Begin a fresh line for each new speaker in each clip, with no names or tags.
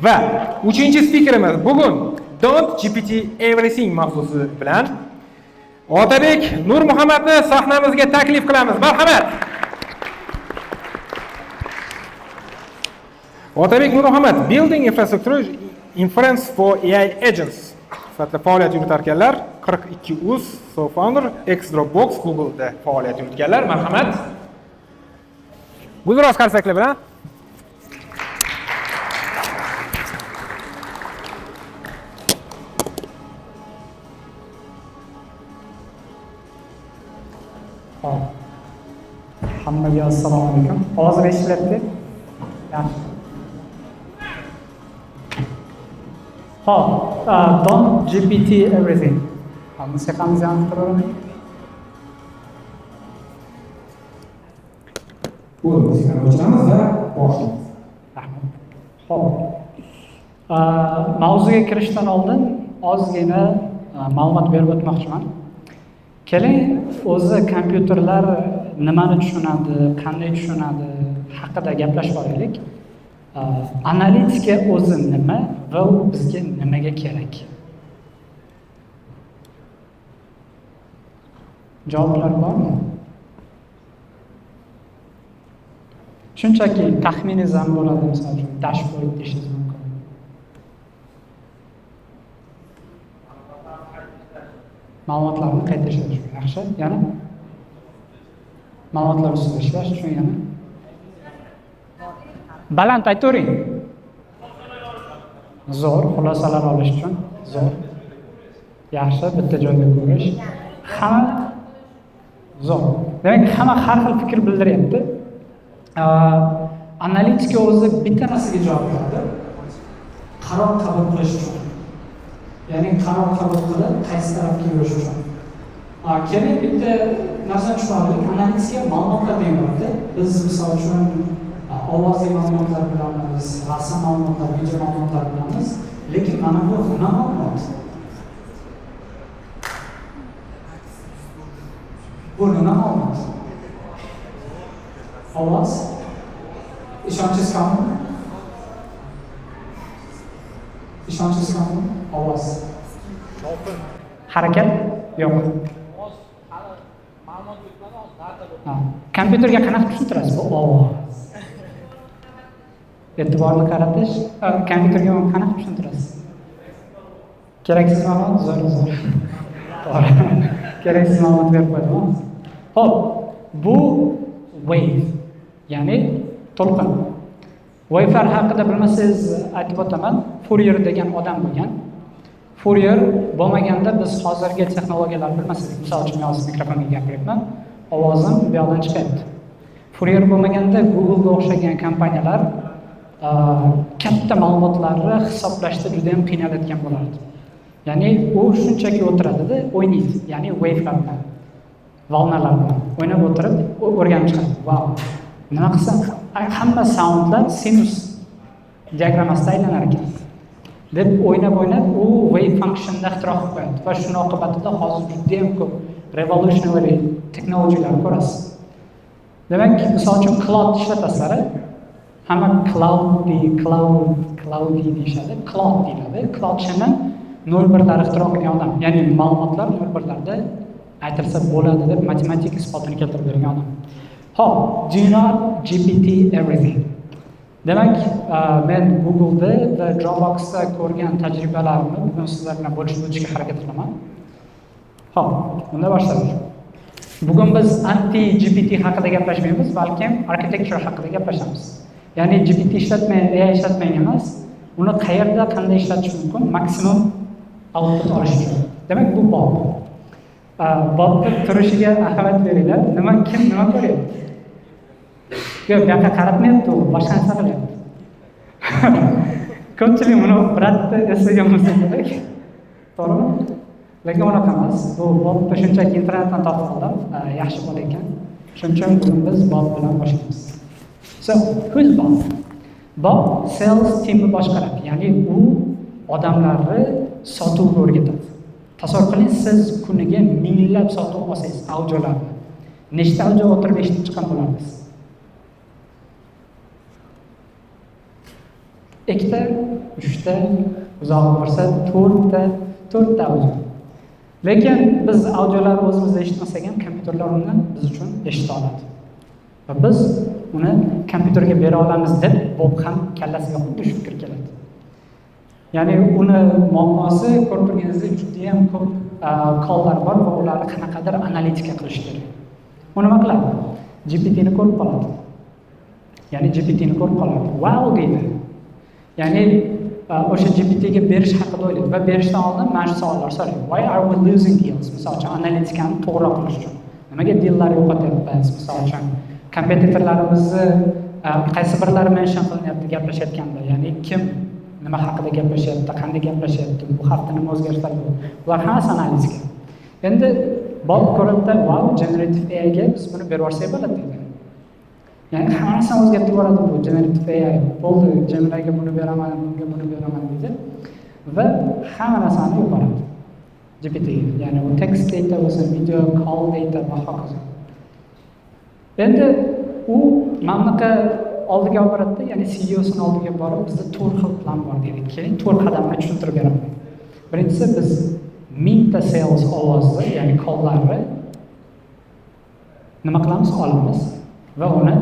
Va 3-spikerimiz bugun Don't GPT Everything mavzusi bilan Otabek Nurmuhammadni sahnamizga taklif qilamiz. Marhamat. Otabek Nurmuhammad Building Infrastructure Inference for AI Agents sifatida faoliyat yuritar ekanlar. 42uz co-founder, ex-Dropbox, Google'da faoliyat yuritganlar. Marhamat. Gulroz qarsaklar bilan
Hammaga assalomu alaykum. Ovozim eshitilyapti? Yaxshi. Don't GPT everything. Musiqamizni yangilaveramiz.
bu musiqani o'chiramiz va boshlaymiz.
Rahmat. Mavzuga kirishdan oldin ozgina ma'lumot berib o'tmoqchiman. Keling, o'zi kompyuterlar nimani tushunadi, qanday tushunadi haqida gaplashib olaylik. Analitika o'zi nima va u bizga nimaga kerak? Javoblar bormi? Shunchaki taxminingiz ham bo'ladi, misol uchun dashboard deyishingiz mumkin. Ma'lumotlarni qayta ishlash yaxshi, yana ma'lumotlar ustida ishlash uchun yana baland aytavering. Zo'r xulosalar olish uchun zo'r. Yaxshi, bitta joyda ko'rish. Hamma zo'r. Demak, hamma har xil fikr bildiryapti. Analitika o'zi bitta narsaga javob beradi. Qaror qabul qilish uchun. Ya'ni qaror qabul qilib, qaysi tarafga yurish uchun. Keling, bitta narsani tushunaylik. Analitika ma'lumotlardan iborat. Biz misol uchun ovozli ma'lumotlar bilamiz, rasm ma'lumotlar, video ma'lumotlar bilamiz. Lekin mana bu nima ma'lumot? Bu nima ma'lumot? Ovoz? İşancız kommi? İşancız kommi? Ovoz. Harakat? Yo'q. Kompyuterga qanaqa tushuntirasiz bu ovoz? E'tiborni qaratish, kompyuterga qanaqa tushuntirasiz? Keraksiz ma'lumot, zo'r. To'g'ri. Keraksiz ma'lumot berib qo'ydim. Xo'p, bu wave, ya'ni to'lqin. Wave'lar haqida bilmasangiz aytib o'taman. Fourier degan odam bo'lgan. Fourier bo'lmaganda biz hozirgi texnologiyalarni bilmasak, misol uchun hozir mikrofonga gapiryapman, ovozim bu yoqdan chiqyapti. Fourier bo'lmaganda Google'ga o'xshagan kompaniyalar katta ma'lumotlarni hisoblashda juda ham qiynalayotgan bo'lardi. Ya'ni u shunchaki o'tiradi-da, o'ynaydi, ya'ni wave'lar bilan, valnalar bilan o'ynab o'tirib o'rganib chiqadi. Wow. Nima qilsam, hamma soundlar sinus diagrammasida aylanar ekan. Deb o'ynab u wave function'ni ixtiro qilib qo'yadi va shuni oqibatida hozir juda ham ko'p revolutionary texnologiyalar ko'rasiz. Demak, misol uchun cloud ishlatasizlar. Hamma cloudy deyishadi, cloud deyiladi. Cloud shuni 0-1lar ixtiro qilgan odam, ya'ni ma'lumotlar 0-1larda aytilsa bo'ladi deb matematik isbotini keltirib bergan odam. Hop, do not GPT everything. Demak, men Google'da va Dropbox'da ko'rgan tajribalarimni bugun sizlar bilan bo'lishib o'tishga harakat qilaman. Hop, unda boshlaymiz. Bugun biz anti-GPT haqida gaplashmaymiz, balki architecture haqida gaplashamiz. Ya'ni GPT ishlatmang, AI ishlatmang emas, uni qayerda qanday ishlatish mumkin, maksimum output olish uchun. Demak, bu bob. Bobni turishiga ahamiyat beringlar. Kim nima ko'ryapti? Yo'q, bu yoqqa qaratmayapti, u boshqa narsa qilyapti. Ko'pchilik buni biratda eslagan bo'lsa kerak. To'g'rimi? Lekin unaqa emas. Bu bobni shunchaki internetdan topib oldim. Yaxshi bo'lar ekan. Shuning uchun bugun biz bob bilan boshlaymiz. So, who's Bob? Bob sales teamni boshqaradi. Ya'ni u odamlarni sotuvga o'rgatadi. Tasavvur qiling, siz kuniga minglab sotuv olsangiz, audiolarni. Nechta audio o'tirib eshitib chiqqan bo'larsiz? ikkita, uchta, uzoq bo'lsa to'rtta audio. Lekin biz audiolarni o'zimiz eshitmasak ham kompyuterlar uni biz uchun eshita oladi. Va biz uni kompyuterga bera olamiz deb Bob ham kallasiga xuddi shu fikr keladi. Ya'ni uni muammosi ko'rib turganingizdek juda ham ko'p kollar bor va ularni qanaqadir analitika qilish kerak. U nima qiladi? GPTni ko'rib qoladi. Ya'ni GPTni ko'rib qoladi. Wow deydi. Ya'ni o'sha GPTga berish haqida o'ylaydi va berishdan oldin mana shu savollar so'raydi. Why are we losing deals? Misol uchun analitikani to'g'ri qilish uchun. Nimaga deallar yo'qotyapmiz? Misol uchun kompetitorlarimizni qaysi birlari mention qilinyapti gaplashayotganda, ya'ni kim nima haqida gaplashyapti, qanday gaplashyapti, bu hafta nima o'zgarishlar bo'ldi. Bular hammasi analitika. Endi Bob ko'radida, wow, generative AI ga biz buni berib yuborsak bo'ladi deydi. Ya'ni hamma narsani o'zgartirib yuboradi bu generative AI. Bo'ldi, Gemini'ga buni beraman, bunga buni beraman deydi va hamma narsani yuboradi GPTga. Ya'ni u text data bo'lsin, video call data va hokazo. Endi u mamlaqa oldiga olib boradida, ya'ni CEOsini oldiga borib, bizda 4 xil plan bor deydi. Keling, 4 qadamni tushuntirib beraman. Birinchisi, biz 1000 ta sales ovozni, ya'ni calllarni nima qilamiz? Olamiz va uni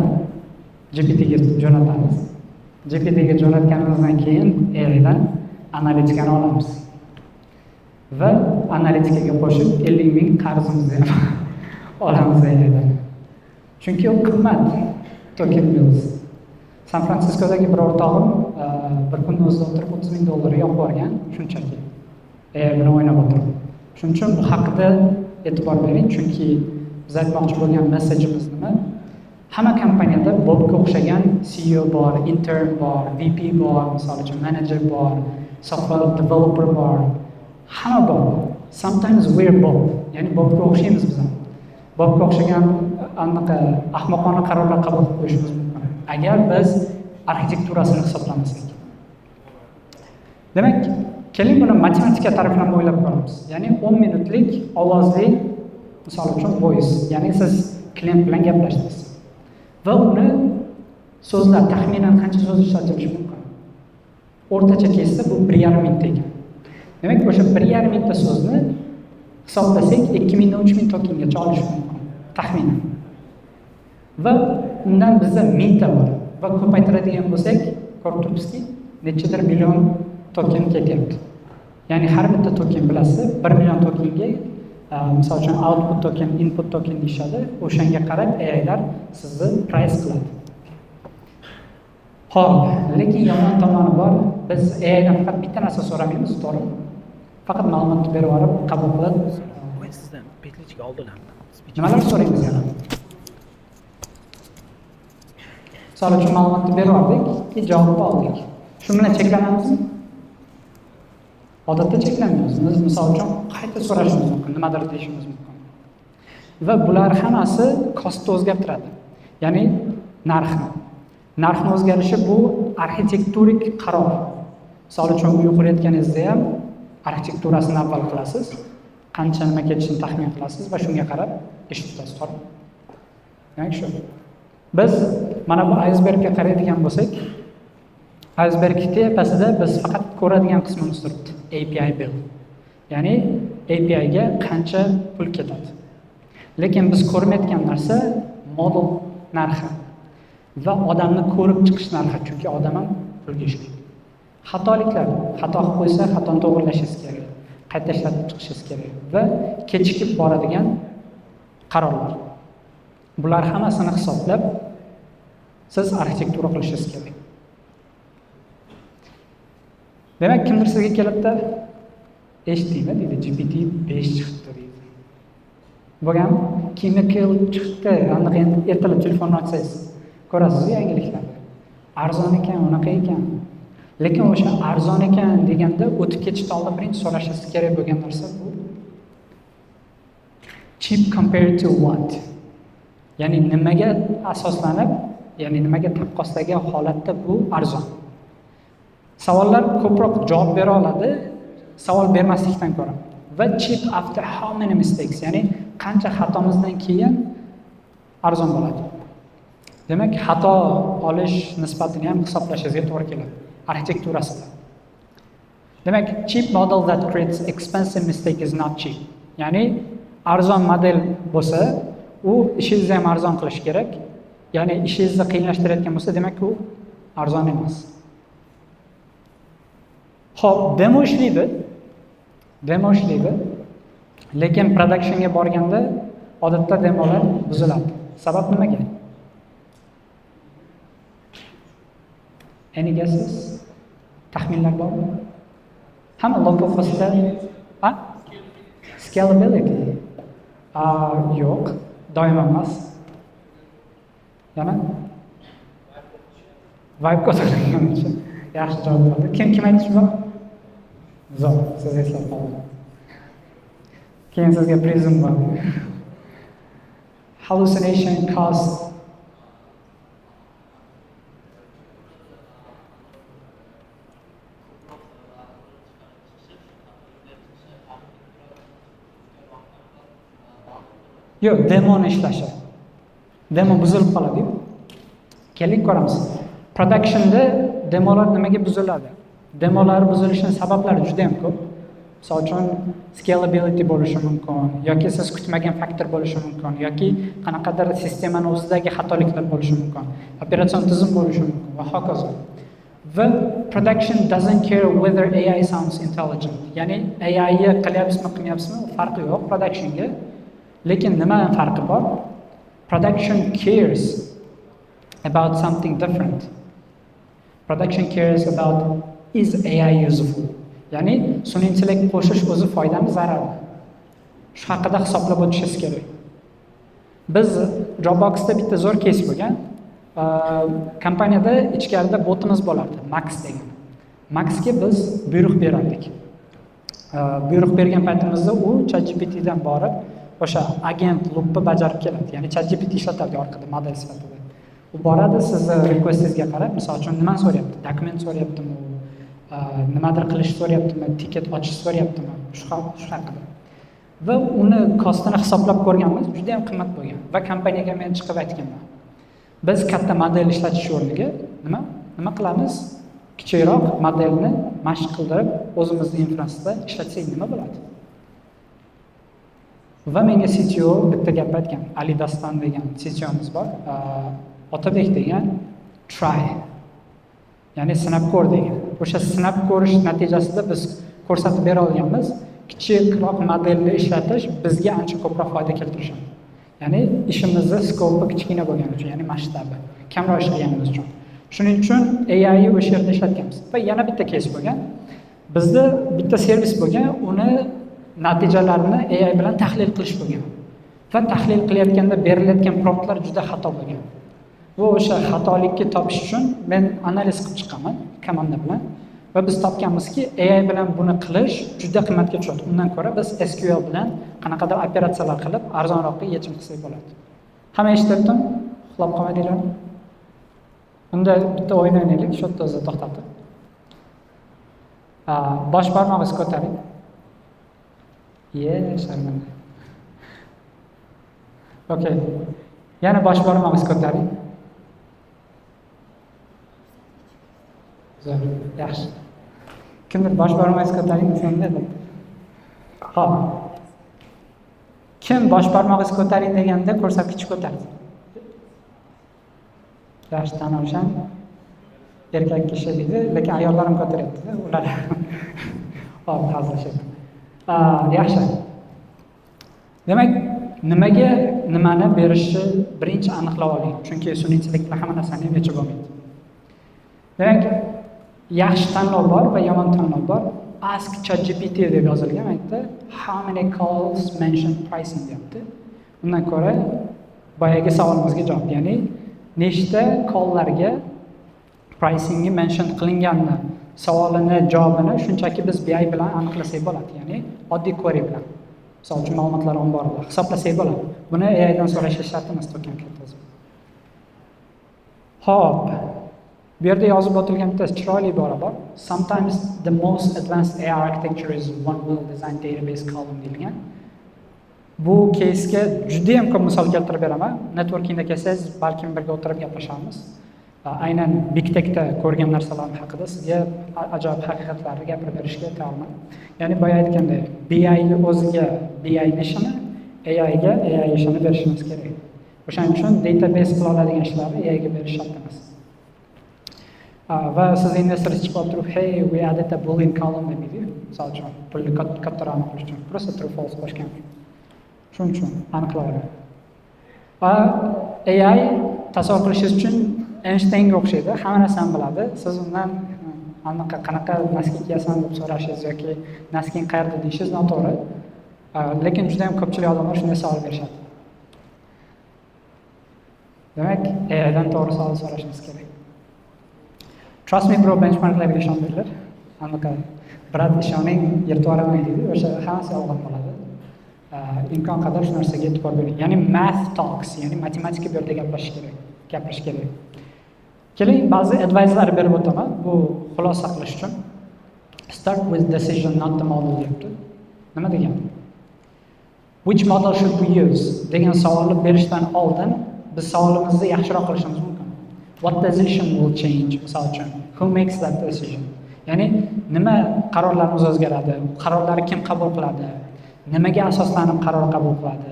GPTga jo'natamiz. GPTga jo'natganimizdan keyin AIdan analitikani olamiz. Va analitikaga qo'shib 50,000 qarzimizni ham olamiz AIdan. Chunki u qimmat token bills. San Fransiskodagi bir o'rtog'im bir kunni o'zida o'tirib $30,000 yo'q borgan, shunchaki. Bilan o'ynab o'tirib. Shuning uchun bu haqida e'tibor bering, chunki biz aytmoqchi bo'lgan messajimiz nima? Hamma kompaniyada Bobga o'xshagan CEO bor, intern bor, VP bor, misol uchun manager bor, software developer bor. Hamma bor. Sometimes we're Bob. Ya'ni Bobga o'xshaymiz biz ham. Bobga o'xshagan anaqa ahmoqona qarorlar qabul qilib qo'yishimiz mumkin. Agar biz arxitekturasini hisoblamasak. Demak, keling buni matematika tarafidan o'ylab ko'ramiz. Ya'ni 10 minutlik ovozli, misol uchun voice, ya'ni siz klient bilan gaplashdingiz. Va uni so'zlar taxminan qancha so'z ishlatilishi mumkin? O'rtacha kesda bu 1,5 minut ekan. Demak, o'sha 1,5 minutda so'zni hisoblasak 2000 dan 3000 tokengacha olish mumkin, taxminan. Va undan bizda 1000 ta bor. Va ko'paytiradigan bo'lsak, ko'rib turibsizki, nechadir million token ketyapti. Ya'ni har bitta token bilasiz, 1 million tokenga misol uchun output token, input token deyishadi. O'shanga qarab AIlar sizni price qiladi. Xo'p, lekin yomon tomoni bor. Biz AIdan faqat bitta narsa so'ramaymiz, to'g'rimi? Faqat ma'lumotni berib yuborib, qabul qiladi.
Men sizdan petlichga oldilarmi?
Nimalar so'raymiz yana? Misol uchun ma'lumotni berib yubordik, javobni oldik. Shu bilan cheklanamizmi? Odatda cheklanmaymiz. Biz misol uchun qayta so'rashimiz mumkin, nimadir deyishimiz mumkin. Va bular hammasi costni o'zgartiradi. Ya'ni narxni. Narxni o'zgarishi bu arxitekturik qaror. Misol uchun uy qurayotganingizda ham arxitekturasini avval qilasiz, qancha nima ketishini taxmin qilasiz va shunga qarab ish tutasiz, to'g'ri? Demak shu. Biz mana bu icebergga qaraydigan bo'lsak, iceberg tepasida biz faqat ko'radigan qismimiz turibdi. API bill. Ya'ni API ga qancha pul ketadi. Lekin biz ko'rmayotgan narsa model narxi va odamni ko'rib chiqish narxi, chunki odam ham pulga ishlaydi. Xatoliklar, xato qilib qo'ysa, xatoni to'g'rilashingiz kerak. Qayta ishlatib chiqishingiz kerak va kechikib boradigan qarorlar. Bular hammasini hisoblab siz arxitektura qilishingiz kerak. Demak, kimdir sizga kelibdi, eshitdingmi deydi, GPT 5 chiqdi deydi. Bo'lgan Chemical chiqdi, aniq endi ertalab telefonni ochsangiz ko'rasiz yangiliklarni. Arzon ekan, unaqa ekan. Lekin o'sha arzon ekan deganda o'tib ketishdan oldin birinchi so'rashingiz kerak bo'lgan narsa bu cheap compared to what? Ya'ni nimaga asoslanib, ya'ni nimaga taqqoslagan holatda bu arzon. Savollar ko'proq javob bera oladi, savol bermaslikdan ko'ra. Va cheap after how many mistakes, ya'ni qancha xatomizdan keyin arzon bo'ladi. Demak, xato olish nisbatini ham hisoblashingizga to'g'ri keladi. arxitekturasida. Demak, cheap model that creates expensive mistake is not cheap. Ya'ni arzon model bo'lsa, u ishingizni ham arzon qilish kerak. Ya'ni ishingizni qiyinlashtirayotgan bo'lsa, demak u arzon emas. Xo'p, demo ishlaydi. Lekin productionga borganda odatda demolar buziladi. Sabab nimaga? Any guesses? Taxminlar bormi? Hamma local hostda scalability. Yo'q, doim emas. Yana? Vibe ko'tarilgani uchun. Yaxshi javob berdi. Kim aytishi bor? Zo'r, siz eslab qoling. Keyin sizga prizm bor. Hallucination cost yo'q, demoni ishlashi. Demo buzilib qoladi-yu. Keling ko'ramiz. Productionda demolar nimaga buziladi? Demolar buzilishining sabablari juda ham ko'p. Misol uchun scalability bo'lishi mumkin, yoki siz kutmagan faktor bo'lishi mumkin, yoki qanaqadir sistemaning o'zidagi xatoliklar bo'lishi mumkin, operatsion tizim bo'lishi mumkin va hokazo. Va production doesn't care whether AI sounds intelligent. Ya'ni AI qilyapsizmi, qilmayapsizmi, farqi yo'q productionga. Lekin nima farqi bor? Production cares about something different. Production cares about is AI useful? Ya'ni sun'iy intellekt qo'shish o'zi foydami, zararmi? Shu haqida hisoblab o'tishingiz kerak. Biz Dropboxda bitta zo'r case bo'lgan. Kompaniyada ichkarida botimiz bo'lardi, Max degan. Maxga biz buyruq berardik. Buyruq bergan paytimizda u ChatGPT dan borib o'sha agent loopni bajarib keladi. Ya'ni ChatGPT ishlatardi orqada model sifatida. U boradi, sizni requestingizga qarab, misol uchun nimani so'rayapti? Dokument so'rayaptimi? Nimadir qilish so'rayaptimi, tiket ochish so'rayaptimi, shu haqida. Va uni kostini hisoblab ko'rganmiz, juda ham qimmat bo'lgan va kompaniyaga men chiqib aytganman. Biz katta model ishlatish o'rniga nima qilamiz? Kichikroq modelni mashq qildirib, o'zimizning infrastrukturada ishlatsak nima bo'ladi? Va menga CTO bitta gap aytgan. Ali Daston degan CTOmiz bor. Otabek degan try. Ya'ni sinab ko'r degan. O'sha sinab ko'rish natijasida biz ko'rsatib bera olganmiz, kichikroq modelni ishlatish bizga ancha ko'proq foyda keltirishi. Ya'ni ishimizni skopi kichkina bo'lgani uchun, ya'ni masshtabi kamroq ishlaganimiz uchun. Shuning uchun AI ni o'sha yerda ishlatganmiz. Va yana bitta case bo'lgan. Bizda bitta servis bo'lgan, uni natijalarini AI bilan tahlil qilish bo'lgan. Va tahlil qilayotganda berilayotgan promptlar juda xato bo'lgan. Va o'sha xatolikni topish uchun men analiz qilib chiqaman komanda bilan va biz topganmizki, AI bilan buni qilish juda qimmatga tushadi. Undan ko'ra biz SQL bilan qanaqadir operatsiyalar qilib arzonroq yechim qilsak bo'ladi. Hamma eshitdingizmi? Uxlab qolmadinglar? Unda bitta o'yin o'ynaylik, shu yerda o'zi to'xtatib. Bosh barmog'ingizni ko'taring. Sharmanda. Okay. Yana bosh barmog'ingizni ko'taring. Yaxshi. Kimdir bosh barmog'ingizni ko'taring desanglar. Xo'p. Kim bosh barmog'ingizni ko'taring deganda ko'rsatkich ko'tardi. Yaxshi, tan olisham. Erkak kishi edi, lekin ayollar ham ko'taryapti. Ular hop, hazillashyapti. Yaxshi. Demak, nimaga nimani berishni birinchi aniqlab oling. Chunki sun'iy intellekt bilan hamma narsani yechib bo'lmaydi. Demak, yaxshi tanlov bor va yomon tanlov bor. Ask ChatGPT deb yozilgan aytdi. How many calls mentioned pricing deyapti. Undan ko'ra boyagi savolimizga javob, ya'ni nechta calllarga pricingni mention qilinganini, savolini javobini shunchaki biz BI bilan aniqlasak bo'ladi, ya'ni oddiy query bilan. Misol uchun ma'lumotlar omborida hisoblasak bo'ladi. Buni AI dan so'rash shart emas to'kan kattasi. Hop. Bu yerda yozib o'tilgan bitta chiroyli ibora bor. Sometimes the most advanced AI architecture is one well-designed database column deyilgan. Bu case'ga juda ham ko'p misol keltirib beraman. Networkingda kelsangiz, balkim birga o'tirib gaplashamiz. aynan Big Tech'da ko'rgan narsalar haqida sizga ajoyib haqiqatlarni gapirib berishga tayyorman. Ya'ni boya aytgandek, BI o'ziga BI ishini, AI ga AI ishini berishimiz kerak. O'shaning uchun database qila oladigan ishlarni AI ga berish shart emas. Va siz investor chiqib turib, hey, we added a boolean column demaydi. Misol uchun, pulni kattaroq aniqlash uchun, просто true false qo'shgan. Shuning uchun aniqlaydi. Va AI tasavvur qilishingiz uchun Einsteinga o'xshaydi, hamma narsani biladi. Siz undan qanaqa naskin kiyasan deb so'rashingiz yoki naskin qayerda deyishingiz noto'g'ri. Lekin juda ham ko'pchilik odamlar shunday savol berishadi. Demak, AIdan to'g'ri savol so'rashingiz kerak. Trust me bro benchmarklarga ishoninglar. Anaqa brat ishoning, yirtib yuboraman deydi. O'sha hammasi yolg'on bo'ladi. Imkon qadar shu narsaga e'tibor bering. Ya'ni math talks, ya'ni matematika bu yerda gapirish kerak. Keling, ba'zi advice'lar berib o'taman. Bu xulosa qilish uchun. Start with decision, not the model deyapti. Nima degani? Which model should we use degan savolni berishdan oldin biz savolimizni yaxshiroq qilishimiz mumkin. What decision will change? Misol uchun, who makes that decision? Ya'ni nima qarorlarimiz o'zgaradi? Qarorlarni kim qabul qiladi? Nimaga asoslanib qaror qabul qiladi?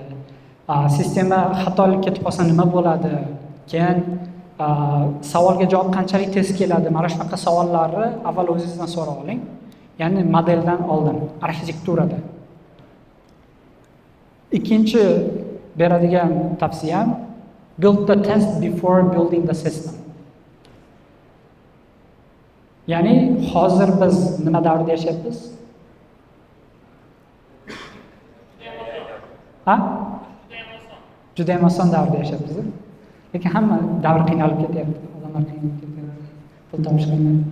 Sistema xatolik ketib qolsa nima bo'ladi? Keyin savolga javob qanchalik tez keladi? Mana shunaqa savollarni avval o'zingizdan so'rab oling. Ya'ni modeldan oldin, arxitekturada. Ikkinchi beradigan tavsiyam, build the test before building the system. Ya'ni hozir biz nima davrda yashayapmiz? Juda ham oson davrda yashayapmiz. Lekin hamma davr qiynalib ketyapti. Odamlar qiynalib ketyapti. Pul topish qiynalib.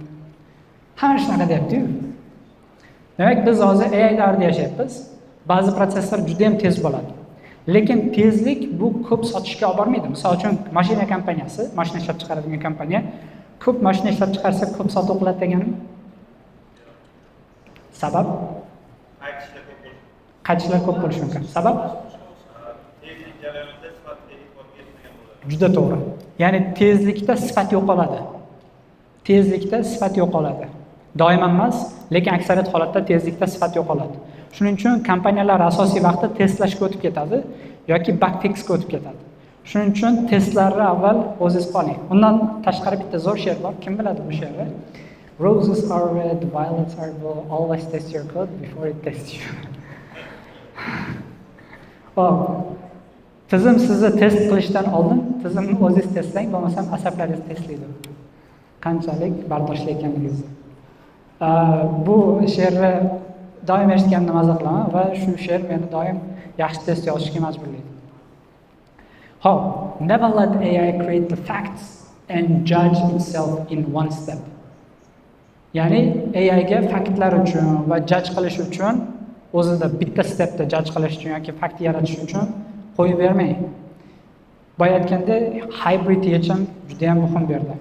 Hamma shunaqa deyapti-yu. Demak, biz hozir AI davrida yashayapmiz. Ba'zi proseslar juda ham tez bo'ladi. Lekin tezlik bu ko'p sotishga olib bormaydi. Misol uchun, mashina kompaniyasi, mashina ishlab chiqaradigan kompaniya ko'p mashina ishlab chiqarsa ko'p sotib qiladi degani. Sabab? Qaytishlar ko'p bo'lishi mumkin. Sabab? Juda to'g'ri. Ya'ni tezlikda sifat yo'qoladi. Tezlikda sifat yo'qoladi. Doim emas, lekin aksariyat holatda tezlikda sifat yo'qoladi. Shuning uchun kompaniyalar asosiy vaqtda testlashga o'tib ketadi yoki bug fixga o'tib ketadi. Shuning uchun testlarni avval o'zingiz qiling. Undan tashqari bitta zo'r she'r bor. Kim biladi bu she'rni? Roses are red, violets are blue. Always test your code before it tests you. Tizim sizni test qilishdan oldin tizimni o'zingiz testlang, bo'lmasam asablaringiz testlaydi. Qanchalik bardoshli ekanligingizni. Bu she'rni doim eshitganimda maza qilaman va shu she'r meni doim yaxshi test yozishga majburlaydi. Never let AI create the facts and judge itself in one step. Ya'ni AI ga faktlar uchun va judge qilish uchun o'zida bitta stepda judge qilish uchun yoki fakt yaratish uchun qo'yib bermang. Boya aytganda hybrid yechim juda ham muhim bu yerda.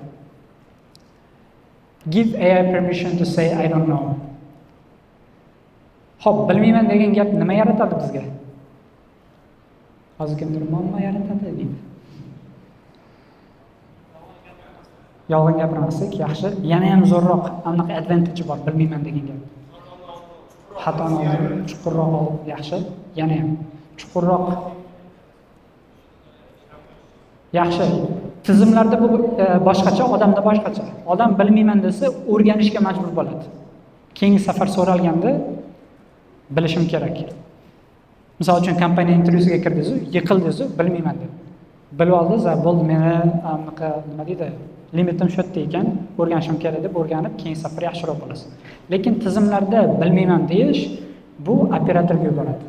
Give AI permission to say I don't know. Bilmayman degan gap nima yaratadi bizga? Hozir kimdir muammo yaratadi deydi. Yolg'on gapirmaslik yaxshi. Yana ham zo'rroq, aniq advantage bor bilmayman degan gap. Xatoni chuqurroq yaxshi, yana ham chuqurroq yaxshi. Tizimlarda bu boshqacha, odamda boshqacha. Odam bilmayman desa, o'rganishga majbur bo'ladi. Keyingi safar so'ralganda bilishim kerak. Misol uchun kompaniya intervyusiga kirdingiz, yiqildingiz, bilmayman deb. Bilib oldingiz, bo'ldi, meni nima deydi, limitim shu yerda ekan, o'rganishim kerak deb o'rganib, keyingi safar yaxshiroq bo'lasiz. Lekin tizimlarda bilmayman deyish bu operatorga yuboradi.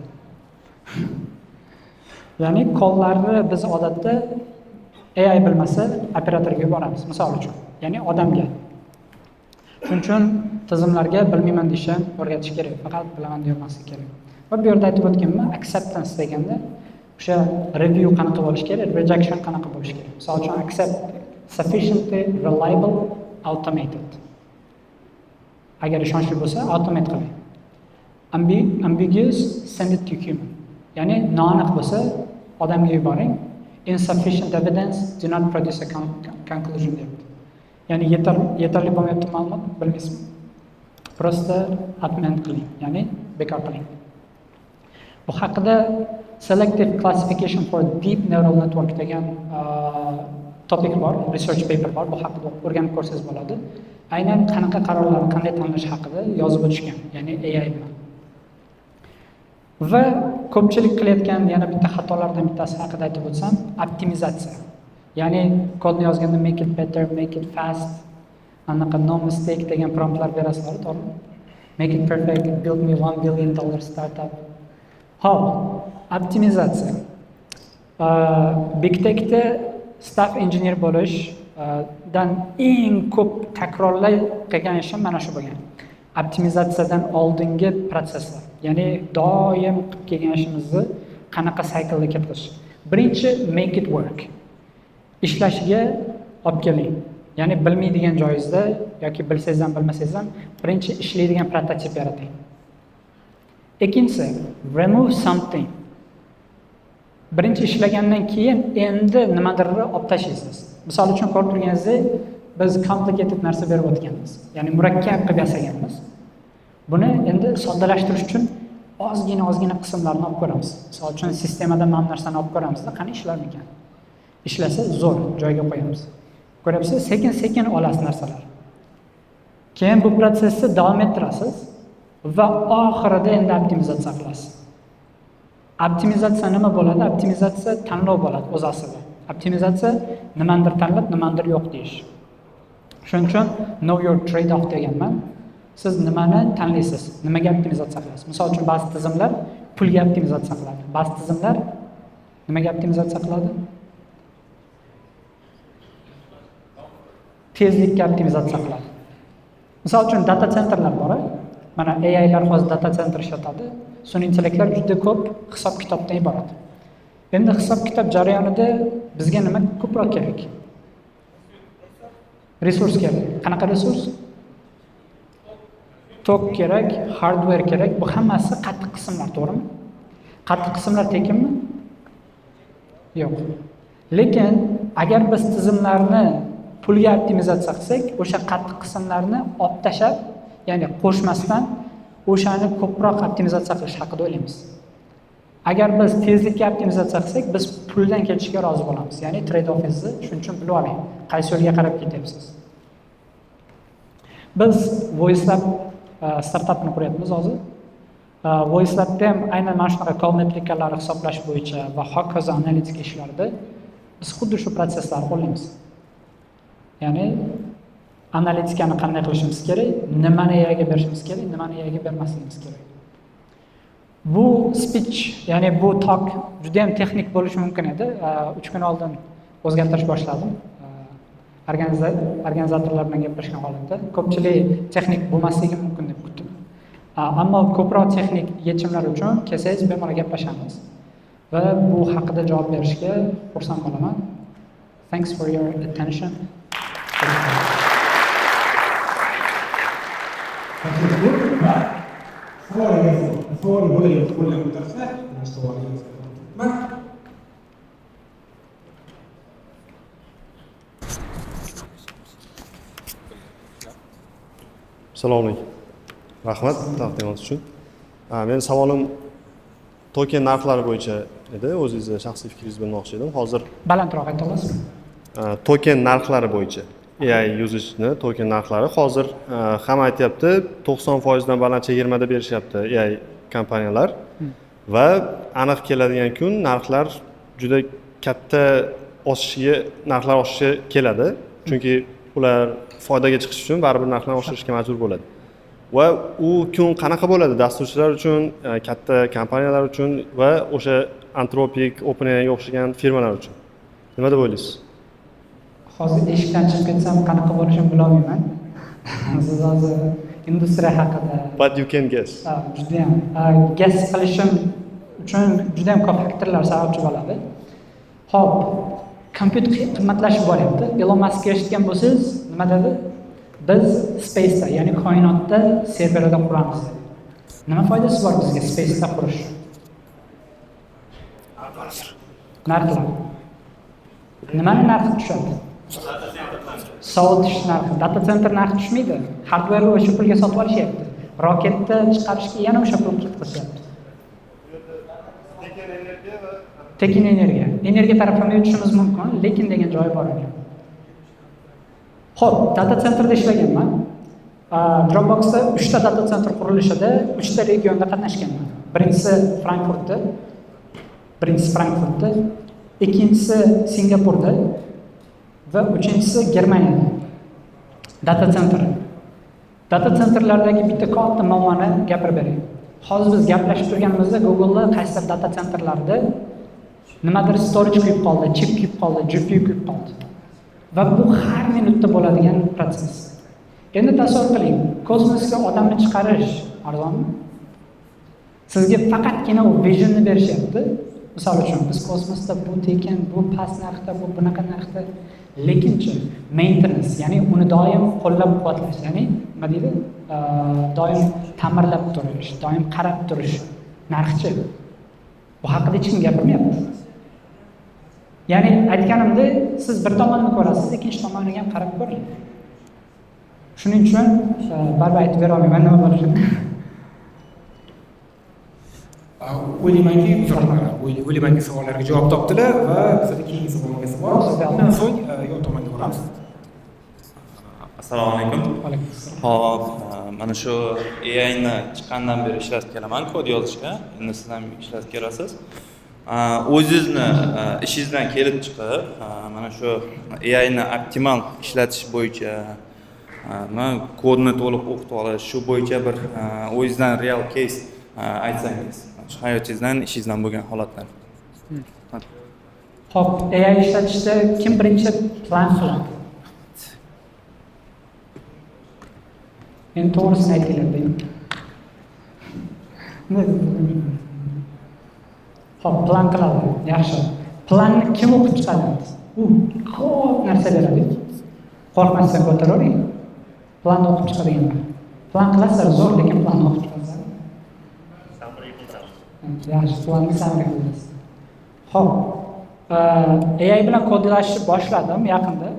Ya'ni kollarni biz odatda AI bilmasa operatorga yuboramiz, misol uchun. Ya'ni odamga. Shuning uchun tizimlarga bilmayman deyishni o'rgatish kerak, faqat bilaman demaslik kerak. Va bu yerda aytib o'tganman, acceptance deganda o'sha review qanaqa bo'lishi kerak, rejection qanaqa bo'lishi kerak. Misol uchun accept sufficiently reliable automated. Agar ishonchli bo'lsa, automate qiling. Ambiguous send it to human. Ya'ni noaniq bo'lsa, odamga yuboring. Insufficient evidence do not produce a conclusion deyapti. Ya'ni yetarli bo'lmayapti ma'lumot, bilmaysizmi? Просто amend qiling, ya'ni bekor qiling. Bu haqida Selective Classification for Deep Neural Network degan topic bor, research paper bor. Bu haqida o'rganib ko'rsangiz bo'ladi. Aynan qanaqa qarorlarni qanday tanlash haqida yozib o'tishgan, ya'ni AI bilan. Va ko'pchilik qilayotgan yana bitta xatolardan bittasi haqida aytib o'tsam, optimizatsiya. Ya'ni kodni yozganda make it better, make it fast, anaqa no mistake degan promptlar berasizlar, to'g'rimi? Make it perfect, build me $1 billion startup. Hop, optimizatsiya. Big Tech'da staff engineer bo'lish dan eng ko'p takrorlay qilgan ishim mana shu bo'lgan. Optimizatsiyadan oldingi protsesslar. Ya'ni doim qilib kelgan ishimizni qanaqa sayklda ketirish. Birinchi make it work. Ishlashiga olib keling. Ya'ni bilmaydigan joyingizda yoki bilsangiz ham bilmasangiz ham birinchi ishlaydigan prototip yarating. Ikkinchisi remove something. Birinchi ishlagandan keyin endi nimadirni olib tashlaysiz. Misol uchun ko'rib turganingizdek, biz complicated narsa berib o'tganmiz. Ya'ni murakkab qilib yasaganmiz. Buni endi soddalashtirish uchun ozgina qismlarni olib ko'ramiz. Misol uchun sistemadan mana narsani olib ko'ramizda, qani ishlarmikan? Ishlasa zo'r joyga qo'yamiz. Ko'ryapsiz, sekin-sekin olasiz narsalar. Keyin bu prosesni davom ettirasiz va oxirida endi optimizatsiya qilasiz. Optimizatsiya nima bo'ladi? Optimizatsiya tanlov bo'ladi o'z aslida. Optimizatsiya nimandir tanlab, nimandir yo'q deyish. Shuning uchun know your trade-off deganman. Siz nimani tanlaysiz? Nimaga optimizatsiya qilasiz? Misol uchun ba'zi tizimlar pulga optimizatsiya qiladi. Ba'zi tizimlar nimaga optimizatsiya qiladi? Tezlikka optimizatsiya qiladi. Misol uchun data centerlar bor. Mana AIlar hozir data center ishlatadi. Sun'iy intellektlar juda ko'p hisob-kitobdan iborat. Endi hisob-kitob jarayonida bizga nima ko'proq kerak? Resurs kerak. Qanaqa resurs? Tok kerak, hardware kerak. Bu hammasi qattiq qismlar, to'g'rimi? Qattiq qismlar tekinmi? Yo'q. Lekin agar biz tizimlarni pulga optimizatsiya qilsak, o'sha qattiq qismlarni olib tashab, ya'ni qo'shmasdan o'shani ko'proq optimizatsiya qilish haqida o'ylaymiz. Agar biz tezlikka optimizatsiya qilsak, biz puldan ketishga rozi bo'lamiz. Ya'ni trade-offingizni shuning uchun bilib oling, qaysi yo'lga qarab ketyapsiz. Biz VoiceLab startapni quryapmiz hozir. VoiceLabda ham aynan mana shunaqa call metrikalarni hisoblash bo'yicha va hokazo analitika ishlarida biz xuddi shu proseslarni qo'llaymiz. Ya'ni analitikani qanday qilishimiz kerak, nimani AIga berishimiz kerak, nimani AIga bermasligimiz kerak. Bu speech, ya'ni bu talk juda ham texnik bo'lishi mumkin edi. 3 kun oldin o'zgartirish boshladim. Organizatorlar bilan gaplashgan holatda ko'pchilik texnik bo'lmasligi mumkin deb kutdim. Ammo ko'proq texnik yechimlar uchun kelsangiz bemalol gaplashamiz. Va bu haqida javob berishga xursand bo'laman. Thanks for your attention.
Savol bo'layotib qo'lga ko'tarsa, savolingiz.
Assalomu alaykum. Rahmat taqdimingiz uchun. Men savolim token narxlari bo'yicha edi. O'zingizni shaxsiy fikringizni bilmoqchi edim. Hozir
Balandroq ayta olasizmi?
Token narxlari bo'yicha AI yuzishni token narxlari hozir hamma aytyapti 90% dan baland chegirmada berishyapti AI kompaniyalar va aniq keladigan kun narxlar juda katta narxlar oshishi keladi. Chunki ular foydaga chiqish uchun baribir narxlarni oshirishga majbur bo'ladi. Va u kun qanaqa bo'ladi dasturchilar uchun, katta kompaniyalar uchun va o'sha Anthropic, OpenAI o'xshagan firmalar uchun? Nima deb o'ylaysiz?
Hozir eshikdan chiqib ketsam qanaqa bo'lishini bila olmayman. Siz hozir industriya haqida.
But you can guess.
Juda ham guess qilishim uchun juda ham ko'p faktorlar sababchi bo'ladi. Xo'p, kompyuter qimmatlashib boryapti. Elon Musk eshitgan bo'lsangiz, nima dedi? Biz space'da, ya'ni koinotda serverlar quramiz dedi. Nima foydasi bor bizga space'da qurish? Narxlar. Nimani narxi tushadi? Sovutish narxi, data center narxi tushmaydi. Hardware o'sha pulga sotib olishyapti. Roketni chiqarishga yana o'sha pul ketkazishyapti. Tekin energiya. Energiya tarafini yutishimiz mumkin, lekin degan joyi bor ekan. Xo'p, data centerda ishlaganman. Dropboxda 3 ta data center qurilishida 3 ta regionda qatnashganman. Birinchisi Frankfurtda, ikkinchisi Singapurda va uchinchisi Germaniyada. Data centerlardagi bitta katta muammoni gapirib beray. Hozir biz gaplashib turganimizda Google'da qaysidir data centerlarda nimadir storage kuyib qoldi, chip kuyib qoldi, GPU kuyib qoldi. Va bu har minutda bo'ladigan proses. Endi tasavvur qiling, kosmosga odamni chiqarish arzonmi? Sizga faqatgina u visionni berishyapti. Misol uchun biz kosmosda bu tekin, bu past narxda, bu bunaqa narxda, lekinchi maintenance, ya'ni uni doim qo'llab-quvvatlash, ya'ni nima deydi? Doim ta'mirlab turish, doim qarab turish narxchi. Bu haqida hech kim gapirmayapti. Ya'ni aytganimda siz bir tomonini ko'rasiz, ikkinchi tomoniga ham qarab ko'ring. Shuning uchun baribir aytib bera olmayman nima bo'lishini.
O'ylaymanki, o'ylaymanki savollarga javob topdilar va bizda keyingi savolimiz bor. Undan so'ng yo'l tomonga boramiz.
Assalomu alaykum. Hop, mana shu AI ni chiqqandan beri ishlatib kelaman kod yozishga. Endi siz ham ishlatib kelasiz. O'zingizni ishingizdan kelib chiqib, mana shu AI ni optimal ishlatish bo'yicha kodni to'liq o'qitib olish, shu bo'yicha bir o'zingizdan real case aytsangiz, hayotingizdan, ishingizdan bo'lgan holatlar.
Xo'p, AI ishlatishda kim birinchi plan qiladi? Men to'g'risini aytinglar deyman. Xo'p, plan qiladi. Yaxshi. Planni kim o'qib chiqadi? U ko'p narsa beradi. Qo'rqmasdan ko'taravering. Planni o'qib chiqadiganlar. Plan qilasizlar, zo'r, lekin planni o'qib chiqasizlar. Yaxshi, planni samara qilasiz. Xo'p, AI bilan kodlashni boshladim yaqinda,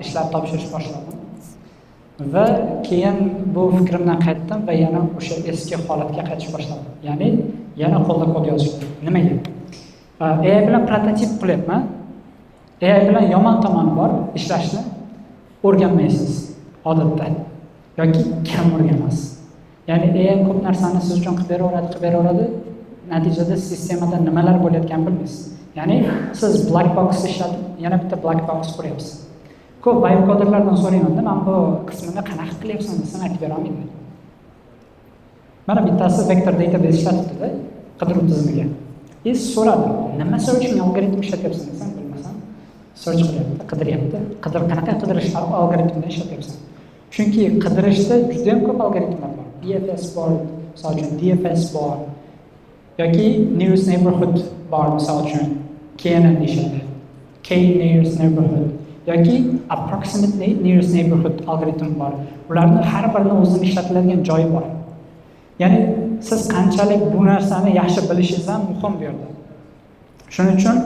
ishlar topshirish boshladim. Va keyin bu fikrimdan qaytdim va yana o'sha eski holatga qaytish boshladim. Ya'ni yana qo'lda kod yozishga. Nimaga? AI bilan prototip qilyapman. AI bilan yomon tomoni bor, ishlashni o'rganmaysiz odatda yoki kam o'rganasiz. Ya'ni AI ko'p narsani siz uchun qilib beraveradi. Natijada sistemada nimalar bo'layotganini bilmaysiz. Ya'ni siz black box ishlatib, yana bitta black box quryapsiz. Ko'p vibe coderlardan so'raymanda, men bu qismini qanaqa qilyapsan desam aytib bera olmaydi. Mana bittasi vector database ishlatibdi-da, qidiruv tizimiga. So'radim, nima searching algoritm ishlatyapsan desam, bilmasam, search qilyapti, qidiryapti. Qanaqa qidirish algoritmini ishlatyapsan? Chunki qidirishda juda ham ko'p algoritmlar bor. BFS bor, misol uchun DFS bor, yoki nearest neighborhood bor, misol uchun KNN deyishadi. K-nearest neighborhood yoki approximately nearest neighborhood algoritm bor. Ularning har birini o'zining ishlatiladigan joyi bor. Ya'ni siz qanchalik bu narsani yaxshi bilishingiz ham muhim bu yerda. Shuning uchun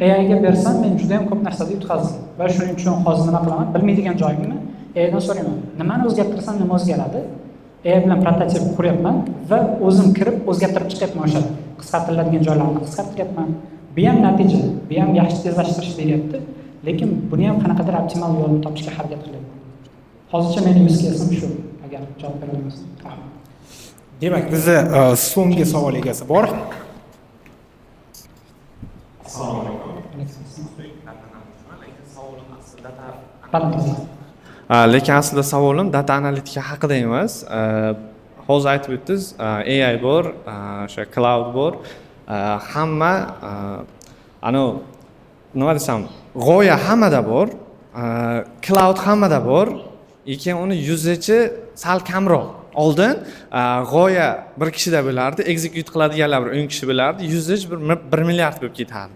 AI ga bersam, men juda ham ko'p narsada yutqazdim. Va shuning uchun hozir nima qilaman? Bilmaydigan joyimni AI dan so'rayman. Nimani o'zgartirsam nima o'zgaradi? AI bilan prototip quryapman va o'zim kirib o'zgartirib chiqyapman o'sha qisqartiriladigan joylarni qisqartiryapman. Bu ham natija, bu ham yaxshi tezlashtirish beryapti. Lekin buni ham qanaqadir optimal yo'lni topishga harakat qilyapman. Hozircha mening use case'im shu. Agar javob bera olmasin.
Demak, bizda so'nggi savol egasi bor.
Assalomu alaykum.
Lekin aslida savolim data analitika haqida emas. Hozir aytib o'tdingiz, AI bor, o'sha cloud bor. Hamma nima desam, g'oya hammada bor, cloud hammada bor, lekin uni yuzachi sal kamroq. Oldin g'oya bir kishida bo'lardi, execute qiladiganlar bir 10 kishi bo'lardi, usage 1 milliard bo'lib ketardi.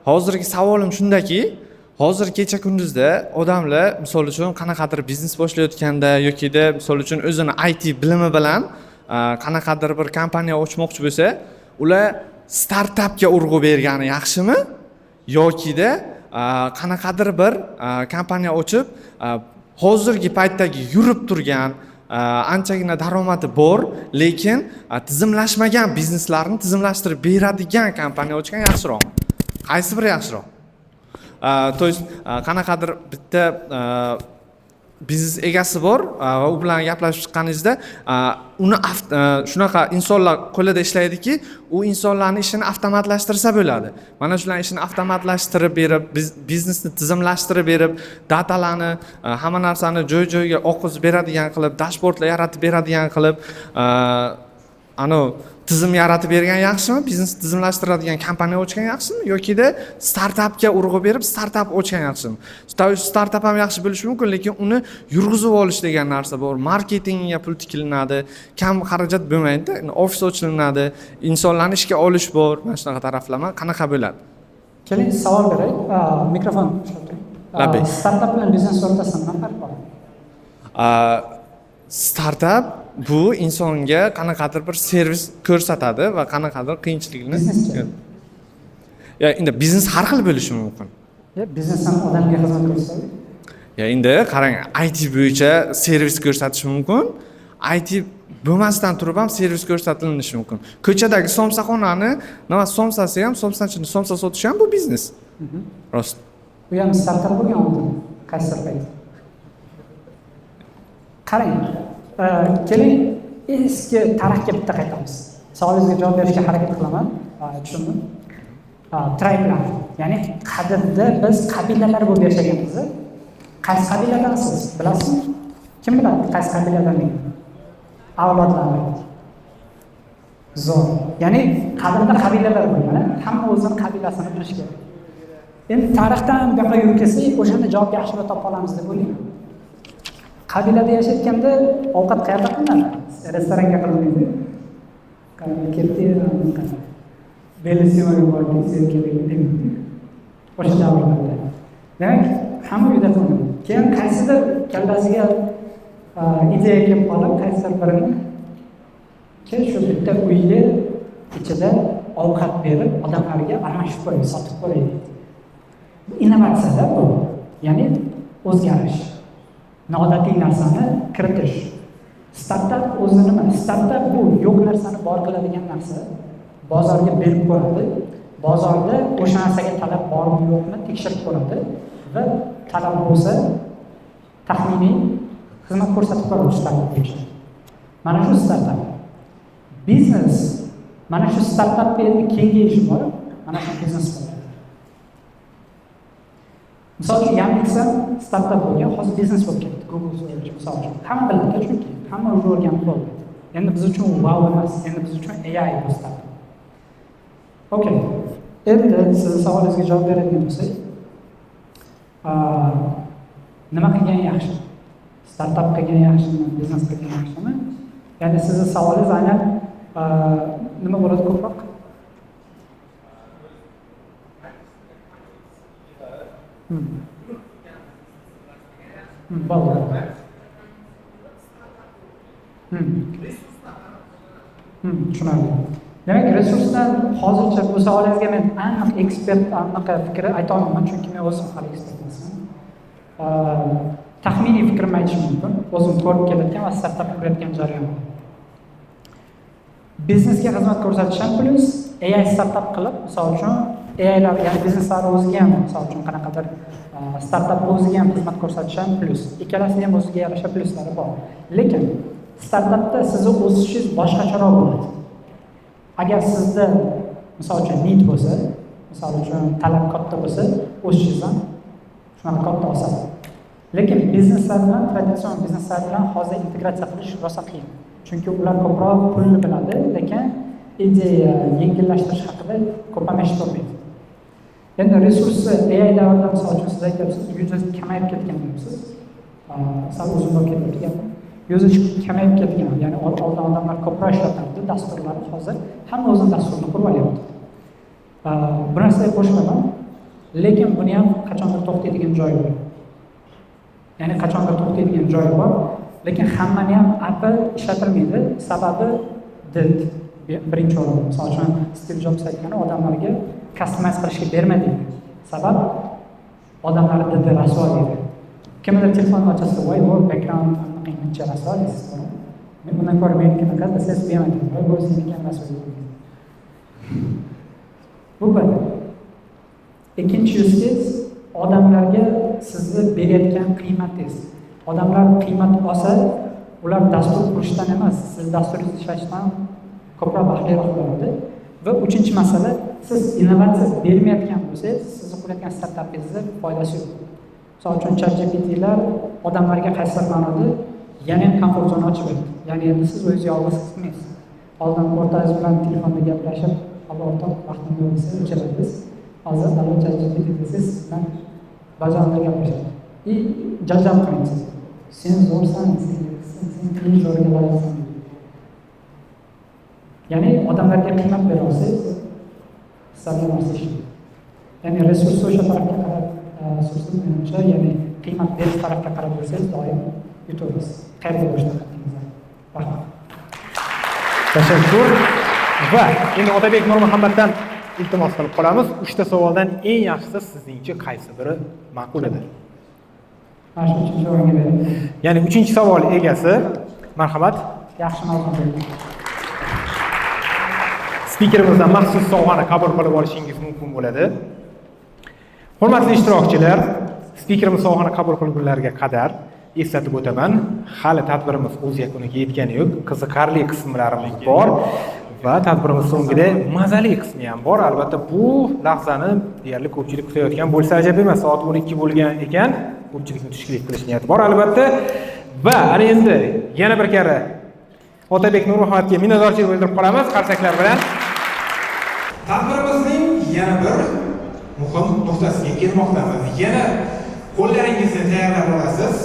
Hozirgi savolim shundaki, hozir kecha kunduzda odamlar misol uchun qanaqadir biznes boshlayotganda yokida misol uchun o'zini IT bilimi bilan qanaqadir bir kompaniya ochmoqchi bo'lsa, ular startapga urg'u bergani yaxshimi yokida
qanaqadir bir kompaniya ochib, hozirgi paytdagi yurib turgan anchagina daromadi bor, lekin tizimlashmagan bizneslarni tizimlashtirib beradigan kompaniya ochgan yaxshiroq. Qaysi biri yaxshiroq? То есть qanaqadir bitta biznes egasi bor va u bilan gaplashib chiqqaningizda uni shunaqa insonlar qo'lida ishlaydiki, u insonlarning ishini avtomatlashtirsa bo'ladi. Mana shularning ishini avtomatlashtirib berib, biznesni tizimlashtirib berib, datalarni, hamma narsani joy-joyiga oqizib beradigan qilib, dashbordlar yaratib beradigan qilib, tizim yaratib bergan yaxshimi? Biznesni tizimlashtiradigan kompaniya ochgan yaxshimi yoki-da startapga urg'u berib startap ochgan yaxshimi? Startap ham yaxshi bo'lishi mumkin, lekin uni yurg'izib olish degan narsa bor. Marketingga pul tikilinadi, kam xarajat bo'lmaydi, ofis ochilinadi, insonlarni ishga olish bor. Mana shunaqa taraflama qanaqa bo'ladi?
Keling, savol beray. Mikrofon ushlating. Startap bilan biznes o'rtasida nima farq bor?
Startap bu insonga qanaqadir bir servis ko'rsatadi va qanaqadir qiyinchilikni. Endi biznes har xil bo'lishi mumkin.
Biznes ham odamga xizmat ko'rsatadi.
Endi qarang, IT bo'yicha servis ko'rsatish mumkin. IT bo'lmasdan turib ham servis ko'rsatilinishi mumkin. Ko'chadagi somsaxonani, nima somsasi ham, somsachini somsa sotish ham bu biznes. Rost.
Bu ham startap bo'lgan oldin. Qaysi payt? Qarang, keling eski tarixga bitta qaytamiz. Savolingizga javob berishga harakat qilaman. Tushundimi? Tribelar, ya'ni qadimda biz qabilalar bo'lib yashaganmiz. Qaysi qabiladansiz? Bilasizmi? Kim biladi qaysi qabiladanligini? Avlodlarni. Zo'r. Ya'ni qadimda qabilalar bo'lgan, hamma o'zining qabilasini bilish kerak. Endi tarixdan bu yoqqa yurib kelsak, o'shanda javobga yaxshiroq topa olamiz deb o'ylayman. Qabilada yashayotganda ovqat qayerda qilinadi? Restoranga qilinmaydi. Ketdi, belisimaga borib keldi. O'sha davrlarda. Demak, hamma uyda qilinadi. Keyin qaysidir kallasiga ideya kelib qolib, qaysidir birini shu bitta uyni ichida ovqat berib, odamlarga almashib qo'yib, sotib qo'yib. Innovatsiya bu. Ya'ni o'zgarish. Noodatiy narsani kiritish. Startap o'zi nima? Startap bu yo'q narsani bor qiladigan narsa. Bozorga berib ko'radi. Bozorda o'sha narsaga talab bormi yo'qmi tekshirib ko'radi va talab bo'lsa taxminiy xizmat ko'rsatib qo'yadi startap uchun. Mana shu startap. Biznes mana shu startapga endi kengayishi bor. Mana shu biznes bo'ladi. Misol uchun Yandex startap bo'lgan, hozir biznes bo'lib ketdi. Google bo'yicha misol uchun. Hamma biladi, chunki hamma uni o'rganib qoldi. Endi biz uchun wow emas, endi biz uchun AI bu startap. Okay. Endi siz savolingizga javob beradigan bo'lsak, nima qilgan yaxshi? Startap qilgan yaxshimi, biznes qilgan yaxshimi? Ya'ni sizning savolingiz aynan nima bo'ladi ko'proq? Bo'ldi. Tushunarli. Demak, resursdan hozircha bu savolingizga men aniq ekspert aniq fikr ayta olmayman, chunki men o'zim hali ekspert emasman. Taxminiy fikrimni aytishim mumkin. O'zim ko'rib kelayotgan va startap qurayotgan jarayon. Biznesga xizmat ko'rsatish ham plyus, AI startap qilib, misol uchun AIlar, ya'ni bizneslar o'ziga ham, misol uchun qanaqadir startap o'ziga ham xizmat ko'rsatish ham plyus. Ikkalasining ham o'ziga yarasha plyuslari bor. Lekin startapda sizning o'sishingiz boshqacharoq bo'ladi. Agar sizda misol uchun need bo'lsa, misol uchun talab katta bo'lsa, o'sishingiz ham shunaqa katta osadi. Lekin bizneslar bilan, traditsion bizneslar bilan hozir integratsiya qilish rosa qiyin. Chunki ular ko'proq pulni biladi, lekin ideya yengillashtirish haqida ko'p ham eshitolmaydi. Endi resursni AI davrida misol uchun siz aytyapsiz, user kamayib ketgan deyapsiz. Sal uzunroq ketyapti. User kamayib ketgan, ya'ni oldin odamlar ko'proq ishlatardi dasturlarni, hozir hamma o'zining dasturini qurib olyapti. Bu narsaga qo'shilaman, lekin buni ham qachondir to'xtaydigan joyi bor. Ya'ni qachondir to'xtaydigan joyi bor, lekin hammani ham Apple ishlatilmaydi. Sababi did birinchi o'rinda. Misol uchun Steve Jobs aytgani odamlarga customize qilishga bermaydi. Sabab odamlar didi rasvo deydi. Kimdir telefonni ochasa, voy bu background qiyincha rasvo deysiz. Men bundan ko'ra menikini qildi, siz bemaydi. Voy bu sizniki ham rasvo deydi. Bu bir. Ikkinchisi, odamlarga sizni berayotgan qiymatingiz. Odamlar qiymat olsa, ular dastur qurishdan emas, siz dasturingizni ishlashdan ko'proq baxtliroq bo'ladi. Va uchinchi masala, siz innovatsiya bermayotgan bo'lsangiz, sizni qilayotgan startapingizda foydasi yo'q. Misol uchun ChatGPT'lar odamlarga qaysi ma'noda yana ham komfort zona ochib berdi. Ya'ni endi siz o'zingiz yolg'iz qilmaysiz. Oldin o'rtangiz bilan telefonda gaplashib, o'rtoq vaqtimni bo'lsa o'chiradingiz. Hozir davlat ChatGPT desiz, bilan bajonda gaplashadi. Janjal qilmaysiz. Sen zo'rsan, sen zo'rga loyiqsan. Ya'ni odamlarga qiymat bera olsangiz, istalgan narsa ishlaydi. Ya'ni resurs o'sha tarafga qarab, so'zsiz menimcha, ya'ni qiymat berish tarafga qarab bo'lsangiz, doim yutasiz. Qayerga bo'lishdan qat'iy. Rahmat.
Tashakkur. Va endi Otabek Nurmuhammaddan iltimos qilib qolamiz. 3 ta savoldan eng yaxshisi sizningcha qaysi biri ma'qul edi?
Mana shu 3-o'ringa bering.
Ya'ni 3-savol egasi, marhamat.
Yaxshi ma'lumot bering.
Spikerimizdan maxsus sovg'ani qabul qilib olishingiz mumkin bo'ladi. Hurmatli ishtirokchilar, spikerimiz sovg'ani qabul qilgunlariga qadar eslatib o'taman, hali tadbirimiz o'z yakuniga yetgani yo'q, qiziqarli qismlarimiz bor va tadbirimiz so'ngida mazali qismi ham bor. Albatta bu lahzani deyarli ko'pchilik kutayotgan bo'lsa ajab emas. Soat 12 bo'lgan ekan, ko'pchilikni tushlik qilish niyati bor albatta. Va ana endi yana bir karra Otabek Nurmuhammadga minnatdorchilik bildirib qolamiz qarsaklar bilan.
Tadbirimizning yana bir muhim nuqtasiga kelmoqdamiz. Yana qo'llaringizni tayyorlab olasiz.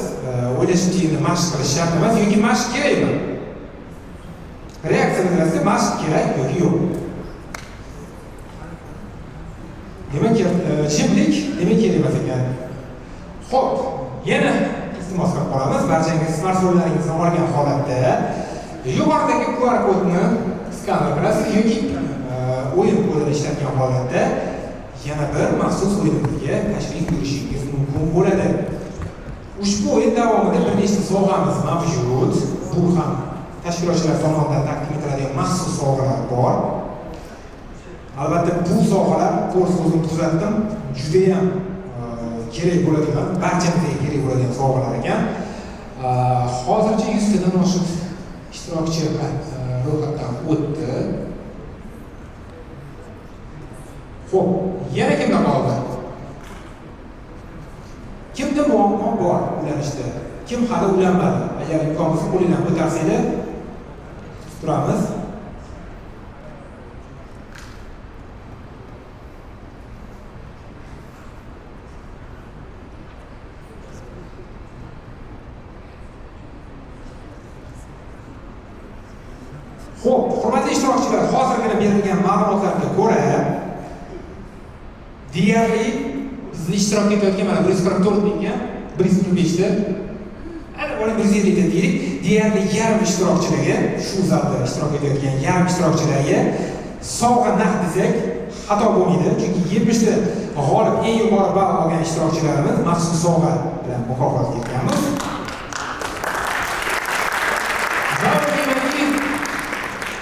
O'ylashingni mashq qilish shart emas yoki mashq kerakmi? Reaksiya bildirasiz, mashq kerak yoki yo'q. Demak, jimlik demak kerak emas ekan. Xo'p, yana iltimos qilib qolamiz. Barchangiz smartfonlaringizni olgan holatda yuqoridagi QR kodni skaner qilasiz yoki o'yin kodini ishlatgan holatda yana bir maxsus o'yinimizga tashrif buyurishingiz mumkin bo'ladi. Ushbu o'yin davomida bir nechta sovg'amiz mavjud. Bu ham tashkilotchilar tomonidan taqdim etiladigan maxsus sovg'alar bor. Albatta bu sovg'alar to'g'risi o'zim kuzatdim, juda ham kerak bo'ladigan, barchamizga kerak bo'ladigan sovg'alar ekan. Hozircha 100 tadan oshiq ishtirokchi ro'yxatdan o'tdi. Xo'p, yana kimda qoldi? Kimda muammo bor ulanishda? Kim hali ulanmadi? Agar imkon bo'lsa qo'lingizdan ko'tarsanglar turamiz. Xo'p, hurmatli ishtirokchilar, hozirgina berilgan ma'lumotlarga ko'ra deyarli bizni ishtirok etayotgan mana 144 mingga 145 ta ana mana 150 ta deylik, deyarli yarim ishtirokchilarga, shu zalda ishtirok etayotgan yarim ishtirokchilarga sovg'a naqd desak xato bo'lmaydi, chunki 70 ta g'olib eng yuqori ball olgan ishtirokchilarimiz maxsus sovg'a bilan mukofot etganmiz.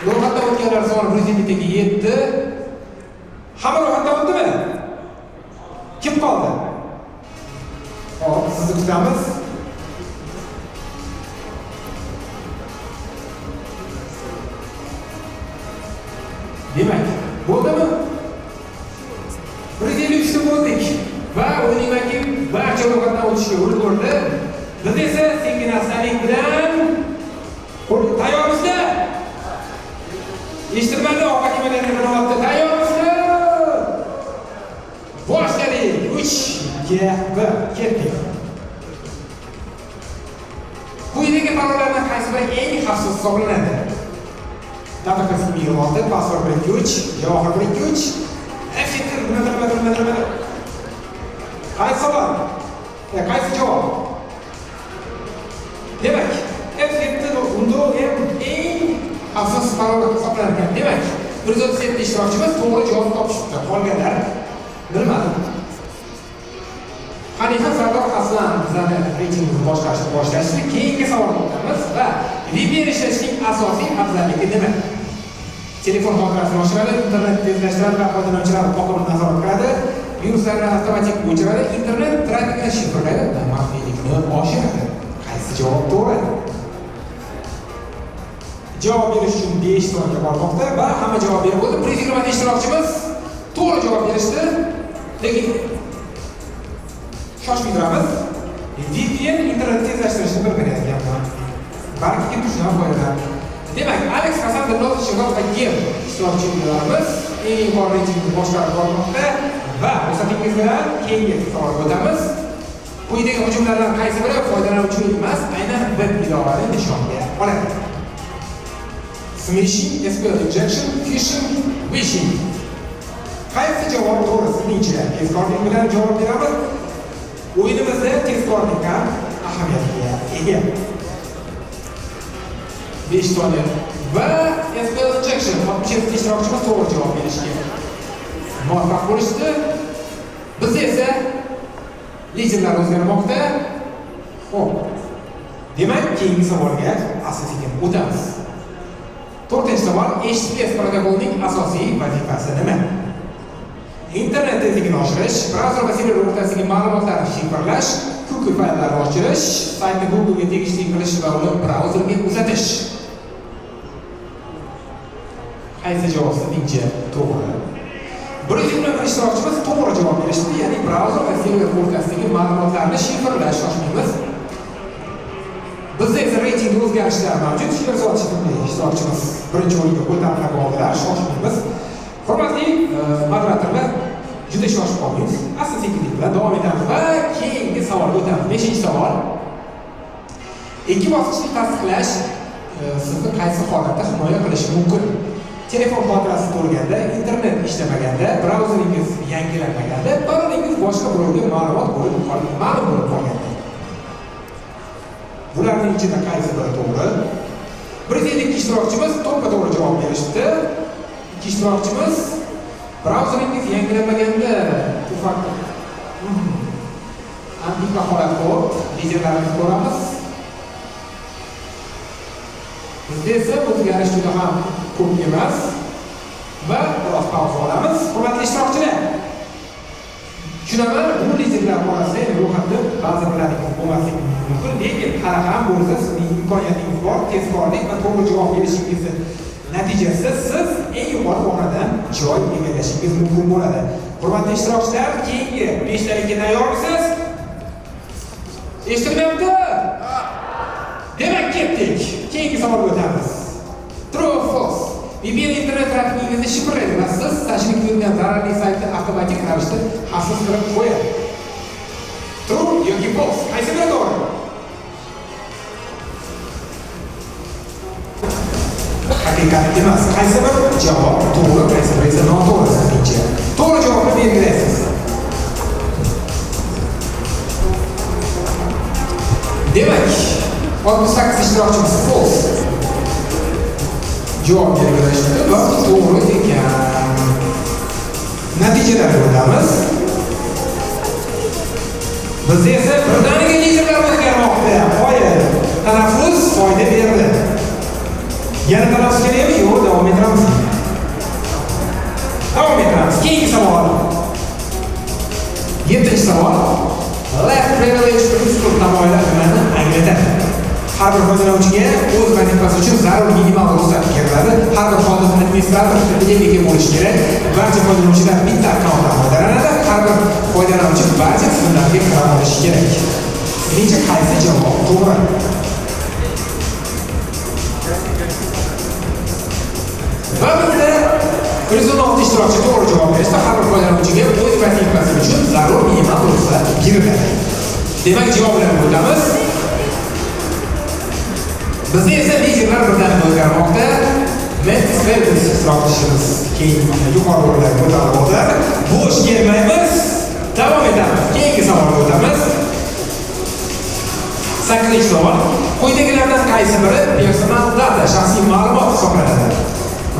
Ro'yxatdan o'tganlar soni 150 taga yetdi. Hamma ro'yxatdan o'tdimi? Kim qoldi? Hop, sizni kutamiz. Demak, bo'ldimi? 153 ta bo'ldik va o'ylaymanki barcha ro'yxatdan o'tishga ulgurdi. Biz esa Sekinasalik bilan tayyormizda? Eshittirmadi, oqa kemalarga birovatda tayyormizda? Boshladik. 3, 2, 1, ketdik. Quyidagi parollardan qaysi biri eng xavfsiz hisoblanadi? Data qismi 26, password 123, javob 123. Efektiv nima. Qaysi savol? Qaysi javob? Demak, efektiv unda ham eng xavfsiz parol hisoblanar ekan. Demak, 137 ishtirokchimiz to'g'ri javob topishibdi. Qolganlar bilmadim. zaten reytingimizni boshqarishni boshlashdi. Keyingi savolga o'tamiz va VPN ishlashning asosiy afzalligi nima? Telefon xotirasini oshiradi, internet tezlashtiradi va foydalanuvchilar oqimini nazorat qiladi, viruslarni avtomatik o'chiradi, internet trafikini shifrlaydi va maxfiylikni oshiradi. Qaysi javob to'g'ri? Javob berish uchun 5 songa bormoqda va hamma javob berib bo'ldi. Prezident ishtirokchimiz to'g'ri javob berishdi. Lekin shoshmay turamiz. VPN internet tezlashtirishni bilmagan ekanman. Balki kim shundan foydalanadi. Demak, Alex Hasanov Shigov va Gem ishtirokchilarimiz eng yuqori reytingni boshqarib bormoqda va ruxsatingiz bilan keyingi savolga o'tamiz. Quyidagi hujumlardan qaysi biri foydalanuvchi emas, aynan web ilovani nishonga oladi? Smishing, SQL injection, phishing, wishing. Qaysi javob to'g'ri sizningcha? Tezkorlik bilan javob beramiz. O'yinimizda tezkorlik ham ahamiyatga ega. 5 soniya va SQL injection. Hozircha ishtirokchimiz to'g'ri javob berishga muvaffaq bo'lishdi. Biz esa liderlar o'zgarmoqda. Xo'p. Demak, keyingi savolga asosiy o'tamiz. 4-savol, HTTPS protokolining asosiy vazifasi nima? Internet tezligini oshirish, brauzer va server o'rtasidagi ma'lumotlarni shifrlash, cookie fayllarni ochirish, saytni Google'ga tegishli qilish va uni brauzerga uzatish. Qaysi javob sizningcha to'g'ri? Birinchi ishtirokchimiz to'g'ri javob berishdi, ya'ni brauzer va server o'rtasidagi ma'lumotlarni shifrlash. Shoshmaymiz. Bizda esa reytingda o'zgarishlar mavjud. Sherzod ishtirokchimiz birinchi o'ringa ko'tarilib oldilar. Shoshmaymiz. Hurmatli moderatorlar, juda shoshib qolmaymiz. Asta-sekinlik bilan davom etamiz va keyingi savolga o'tamiz. 5-savol. Ikki bosqichli tasdiqlash sizni qaysi holatda himoya qilishi mumkin? Telefon xotirasi to'lganda, internet ishlamaganda, brauzeringiz yangilanmaganda, parolingiz boshqa birovga ma'lum bo'lib qolganda. Bularning ichida qaysi biri to'g'ri? Birinchi ishtirokchimiz to'g'ri javob berishdi. Ikki ishtirokchimiz brauzeringiz yangilanmaganda ufaq antika holat bor. Videolarni ko'ramiz. Bizda esa o'zgarish juda ham ko'p emas va biroz pauza olamiz. Hurmatli ishtirokchilar, tushunaman, bu liderlar orasida ro'yxatda ba'zi birlaringiz bo'lmasligi mumkin, lekin hali ham bo'lsa sizning imkoniyatingiz bor. Tezkorlik va to'g'ri javob berishingiz natijasida siz eng yuqori pog'onadan joy egallashingiz mumkin bo'ladi. Hurmatli ishtirokchilar, keyingi 5 daqiqaga tayyormisiz? Eshitilyapti? Demak, ketdik. Keyingi savolga o'tamiz. True or false? VPN internet trafikingizni shifrlaydi va siz tashkil etilgan zararli saytni avtomatik ravishda xavfsiz qilib qo'yadi. True yoki false? Qaysi biri to'g'ri? Haqiqat emas. Qaysi bir javob to'g'ri, qaysi biri esa noto'g'ri sizningcha? To'g'ri javobni belgilaysiz. Demak, 68 ishtirokchimiz false javob belgilashdi va to'g'ri ekan. Natijalarga o'tamiz. Bizda esa birdaniga liderlar o'zgarmoqda. Qoyil, tanaffus foyda berdi. Yana tanaffus kerakmi? Yo'q, davom etamiz. Keyingi savol. 7-savol. Left privilege principle tamoyili nimani anglatadi? Har bir foydalanuvchiga o'z vazifasi uchun zarur minimal ruxsat beriladi. Har bir xodim administrator ega bo'lishi kerak. Barcha foydalanuvchilar bitta akkauntdan foydalanadi. Har bir foydalanuvchi barcha tizimlarga kira olishi kerak. Sizningcha qaysi javob to'g'ri? Va bizda 116 ishtirokchi to'g'ri javob berishdi. Har bir foydalanuvchiga o'z vazifasi uchun zarur minimal ruxsat beriladi. Demak, javoblarga o'tamiz. Bizda esa liderlar birdaniga o'zgarmoqda. Mentis Fergus ishtirokchimiz keyin yuqori o'rinlarga ko'tarilib oldi. Bo'sh kelmaymiz. Davom etamiz. Keyingi savolga o'tamiz. 8-savol. Quyidagilardan qaysi biri personal data, shaxsiy ma'lumot hisoblanadi?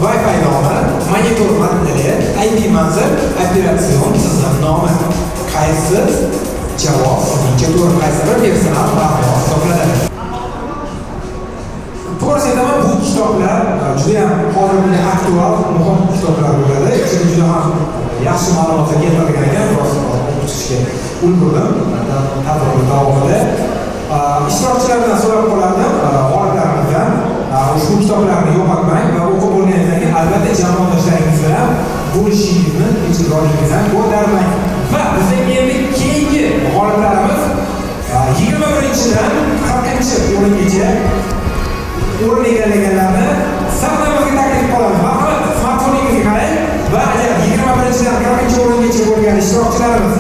Wi-Fi nomi, monitor modeli, IP manzil, operatsion tizim nomi. Qaysi javob sizningcha to'g'ri qaysi bir personal ma'lumot hisoblanadi. To'g'risi aytaman, bu kitoblar juda ham hozirgi aktual, muhim kitoblar bo'ladi. Ichida juda ham yaxshi ma'lumotlar keltirilgan ekan, biroz o'qib chiqishga ulgurdim tadbir davomida. Ishtirokchilardan so'rab qolardim, g'oliblarimizdan ushbu kitoblarni yo'qotmang va o'qib bo'lganingizdan keyin albatta jamoadoshlaringiz bilan bo'lishingizni, ijodingizdan ko'tarmang. Va bizda endi keyingi g'oliblarimiz 21-dan 40-o'ringacha o'rin egallaganlarni sahnamizga taklif qilamiz. Marhamat, smartfoningizga qarang va agar 21-dan 40-o'ringacha bo'lgan ishtirokchilarimiz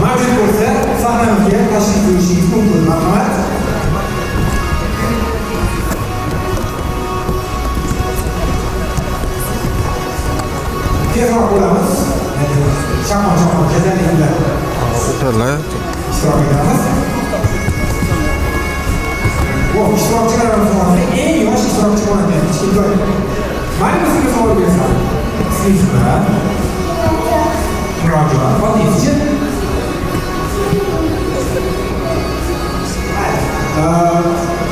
mavjud bo'lsa, sahnamizga tashrif buyurishingiz mumkin. Marhamat. Tezroq bo'lamiz. Shaqon jadallik bilan ishtirok etamiz. Bu ishtirokchilarimiz orasida eng yosh ishtirokchi bo'ladi. Kichkintoy. Mayli sizga savol bersam, ismingiz nima? Murojaat. Fotingiz-chi?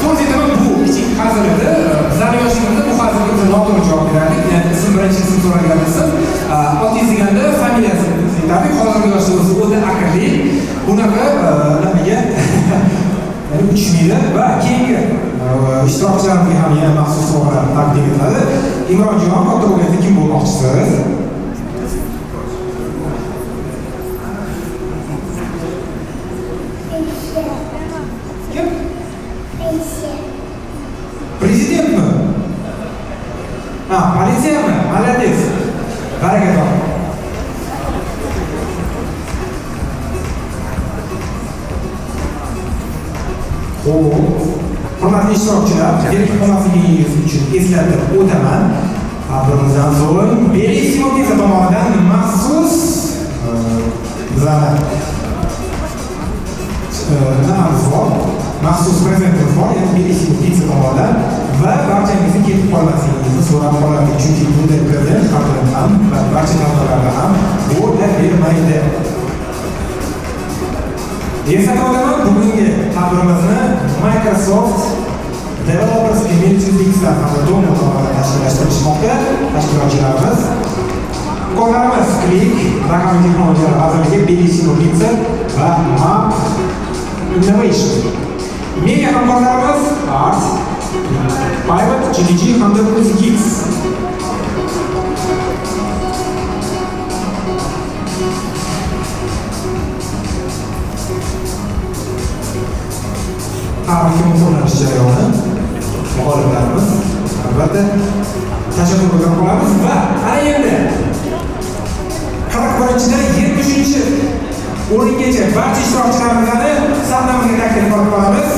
To'g'ri aytaman, bu kichik hazilida bizlarning yoshligimizda bu hazilga noto'g'ri javob berardik. Ya'ni ism birinchi ism so'ralgan ism, otingiz deganda familiyasini aytardik. Hozirgi yoshligimiz o'ta aqlli, bunaqa nimaga uchmaydi va keyingi ishtirokchilarimizga ham yana maxsus sovg'alar taqdim etiladi. Imronjon, katta bo'lganda kim bo'lmoqchisiz? Prezidentmi? Politsiyami? Молодец. Baraka toping. Hurmatli ishtirokchilar, yirik qonunchilik uchun eslatib o'taman. Tadbirimizdan so'ng Bellissimo Pizza tomonidan maxsus bizlarning nimamiz bor, maxsus prezentimiz bor, ya'ni Bellissimo Pizza tomonidan va barchangizni ketib qolmasligingizni so'rab qoladi, chunki bunday prezent qadrini ham va barcha tadbirlarda ham bo'la bermaydi. Eslatib o'taman, bugungi tadbirimizni Microsoft Developers Community Mixer hamda Domo tomonidan tashkillashtirishmoqda. Tashkilotchilarimiz Qo'llarimiz Click, raqamli texnologiyalar vazirligi, Bellissimo Pizza va Map Innovation. Media hamkorlarimiz Art, Pivot, GDG hamda UZKix. Tarixiy muhrlanish jarayoni g'oliblarimiz albatta tashabbur qilgan qolamiz va ana endi 41-dan 70-o'ringacha barcha ishtirokchilarimizni sahnamizga taklif qilib qolamiz.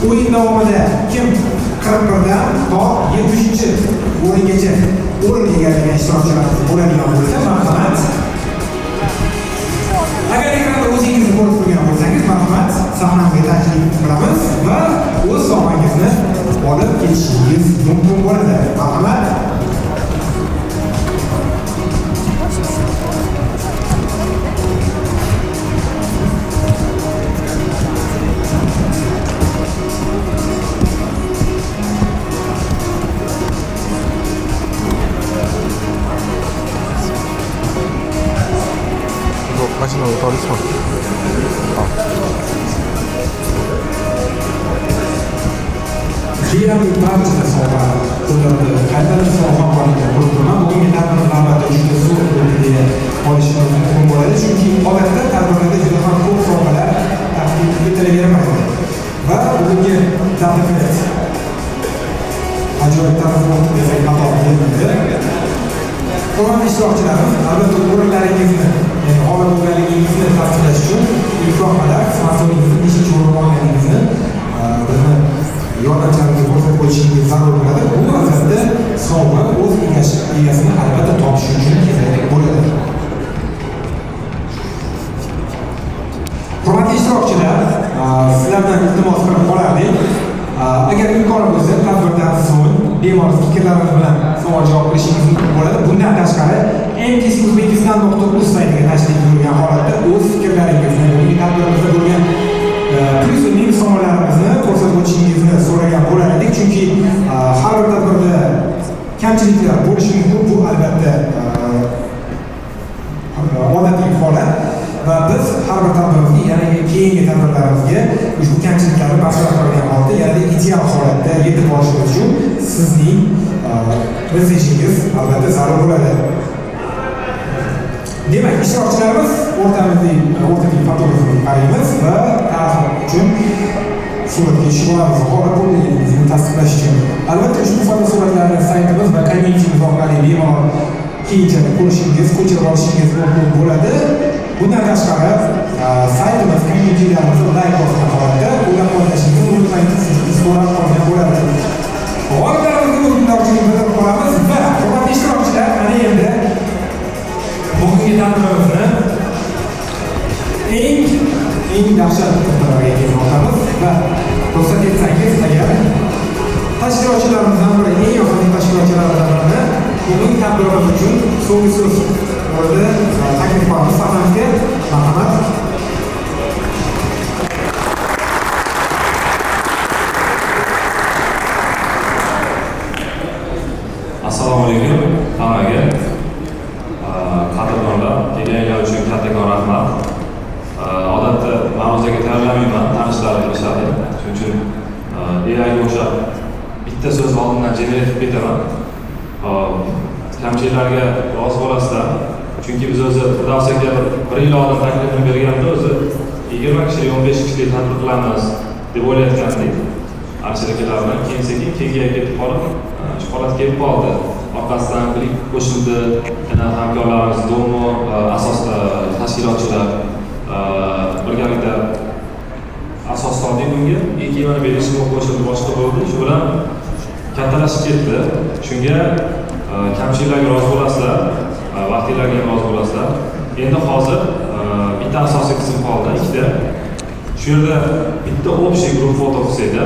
O'yin davomida kim 41dan to 70-o'ringacha o'rin egallagan ishtirokchilarimiz bo'ladigan bo'lsa, marhamat. Agar ekranda o'zingizni ko'rib turgan bo'lsangiz, marhamat, sahnamizga taklif qilamiz va o'z sovg'angizni olib ketishingiz mumkin bo'ladi. Marhamat.
Mashina o'tolishmi?
Deyarli barcha sovg'alar qo'llaniladi. Qaytadan sovg'a qo'llaniladi. Bo'lgan bugungi tadbirlar albatta juda zo'r deya olishimiz mumkin bo'ladi, chunki odatda tadbirlarda juda ham ko'p sovg'alar taqdim etilavermaydi. Va bugungi tadbirimiz ajoyib tadbir desak xato bo'lmaydi. Hurmatli ishtirokchilarimiz, albatta o'rinlaringizni, ya'ni g'olib bo'lganligingizni tasdiqlash uchun ilk qadar smartfoningizni neshinchi o'rin olganingizni bizni yordamchilarimizga ko'rsatib qo'yishingiz zarur bo'ladi. Bu albatta sovg'a o'z egasini albatta topish uchun kerak bo'ladi. Hurmatli ishtirokchilar, sizlardan iltimos qilib qolardik. Agar imkon bo'lsa, tadbirdan so'ng bemalol fikrlaringiz bilan savol-javob qilishingiz mumkin bo'ladi. Bundan tashqari, mtcuzbekistan.uz saytiga tashrif buyurgan holatda o'z fikrlaringizni, bugungi tadbirimizda bo'lgan plyus va minus tomonlarimizni ko'rsatib o'tishingizni so'ragan bo'lar edik. Chunki har bir tadbirda kamchiliklar bo'lishi mumkin. Bu albatta odatiy holat va biz har bir tadbirimizga, ya'ni keyingi tadbirlarimizga ushbu kamchiliklarni bartaraf qilgan holda yanada ideal holatda yetib borishimiz uchun sizning messenjingiz albatta zarur bo'ladi. Demak, ishtirokchilarimiz o'rtadagi fotografni qaraymiz va ta'rif uchun suratga tushib olamiz. Holat bo'lganligingizni tasdiqlash uchun. Albatta ushbu fotosuratlarni saytimiz va kommunitimiz orqali bemalol keyinchalik ko'rishingiz, ko'chirib olishingiz mumkin bo'ladi. Bundan tashqari, saytimiz, kommunitilarimizni like bosgan holatda qo'llab-quvvatlashingizni unutmang, sizni so'rab qolgan bo'ladi. G'oliblarimizga minnatdorchilik bildirib qolamiz va hurmatli ishtirokchilar, mana endi bugungi tadbirimizni eng dahshat tadbirlarga kelmoqdamiz va ruxsat etsangiz, agar tashkilotchilarimizdan biri, eng yoqimli tashkilotchilarimizdan biri bugungi tadbirimiz uchun so'nggi so'z taklif qilamiz sahramizga. Marhamat.
Assalomu alaykum hammaga. Qadrdonlar, kelganlar uchun kattakon rahmat. Odatda ma'ruzaga tayyorlamayman, tanishlari qilishadi. Shuning uchun AIga o'xshab bitta so'z oldindan generate qilib ketaman. Kamchiliklarga rozi bo'lasizlar. Chunki biz o'zi Firdavs aka bir yil oldin taklifini berganda o'zi 20 kishilik, 15 kishilik tadbir qilamiz deb o'ylayotgandik. Archiliklar bilan keyin Kengaga ketib qolib, shu holat kelib qoldi. Orqasidan Klik qo'shildi, yana hamkorlarimiz Domo asosida tashkilotchilar birgalikda asos soldik bunga. Keyin mana Belishmo qo'shildi, boshqa bo'ldi. Shu bilan kattalashib ketdi. Shunga kamchiliklarga rozi bo'lasizlar, vaqtinglarga rozi bo'lasizlar. Endi hozir bitta asosiy qism qoldi, ikkita. Shu yerda bitta общий guruh foto qilsakda,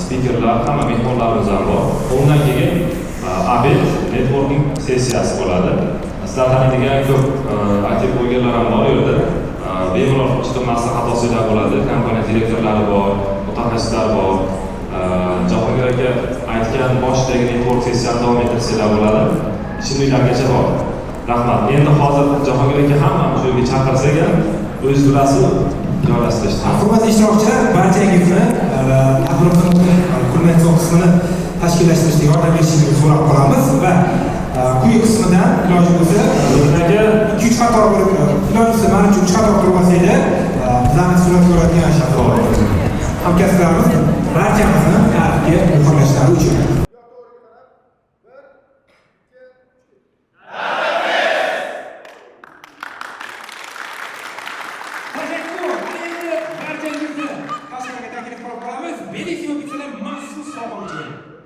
spikerlar, hamma mehmonlarimiz ham bor. Undan keyin ABET networking sessiyasi bo'ladi. Sizlar taniydigan ko'p aktiv blogerlar ham bor yerda. Bemalol chiqib maslahat olsanglar bo'ladi. Kompaniya direktorlari bor, mutaxassislar bor. Jahongir aka aytgan boshdagi network sessiyani davom ettirsanglar bo'ladi. Ishimliklargacha bor. Rahmat. Endi hozir Jahongir aka hammani shu yerga chaqirsak ham o'zingiz bilasiz, joylashtirishdi.
Hurmatli ishtirokchilar, barchangizni tadbirimizning kulminatsiya qismini tashkillashtirishga yordam berishingizni so'rab qolamiz va quyi qismidan iloji bo'lsa 2-3 qator bo'lib, iloji bo'lsa mana shu 3 qator turib olsaydi, bizlarni surat ko'radigan hamkasblarimiz barchamizni ta'rifga muhrlashlari uchun. Barchangizni tashqariga taklif qilib qolamiz. Belishmo bilan maxsus sovg'a uchun.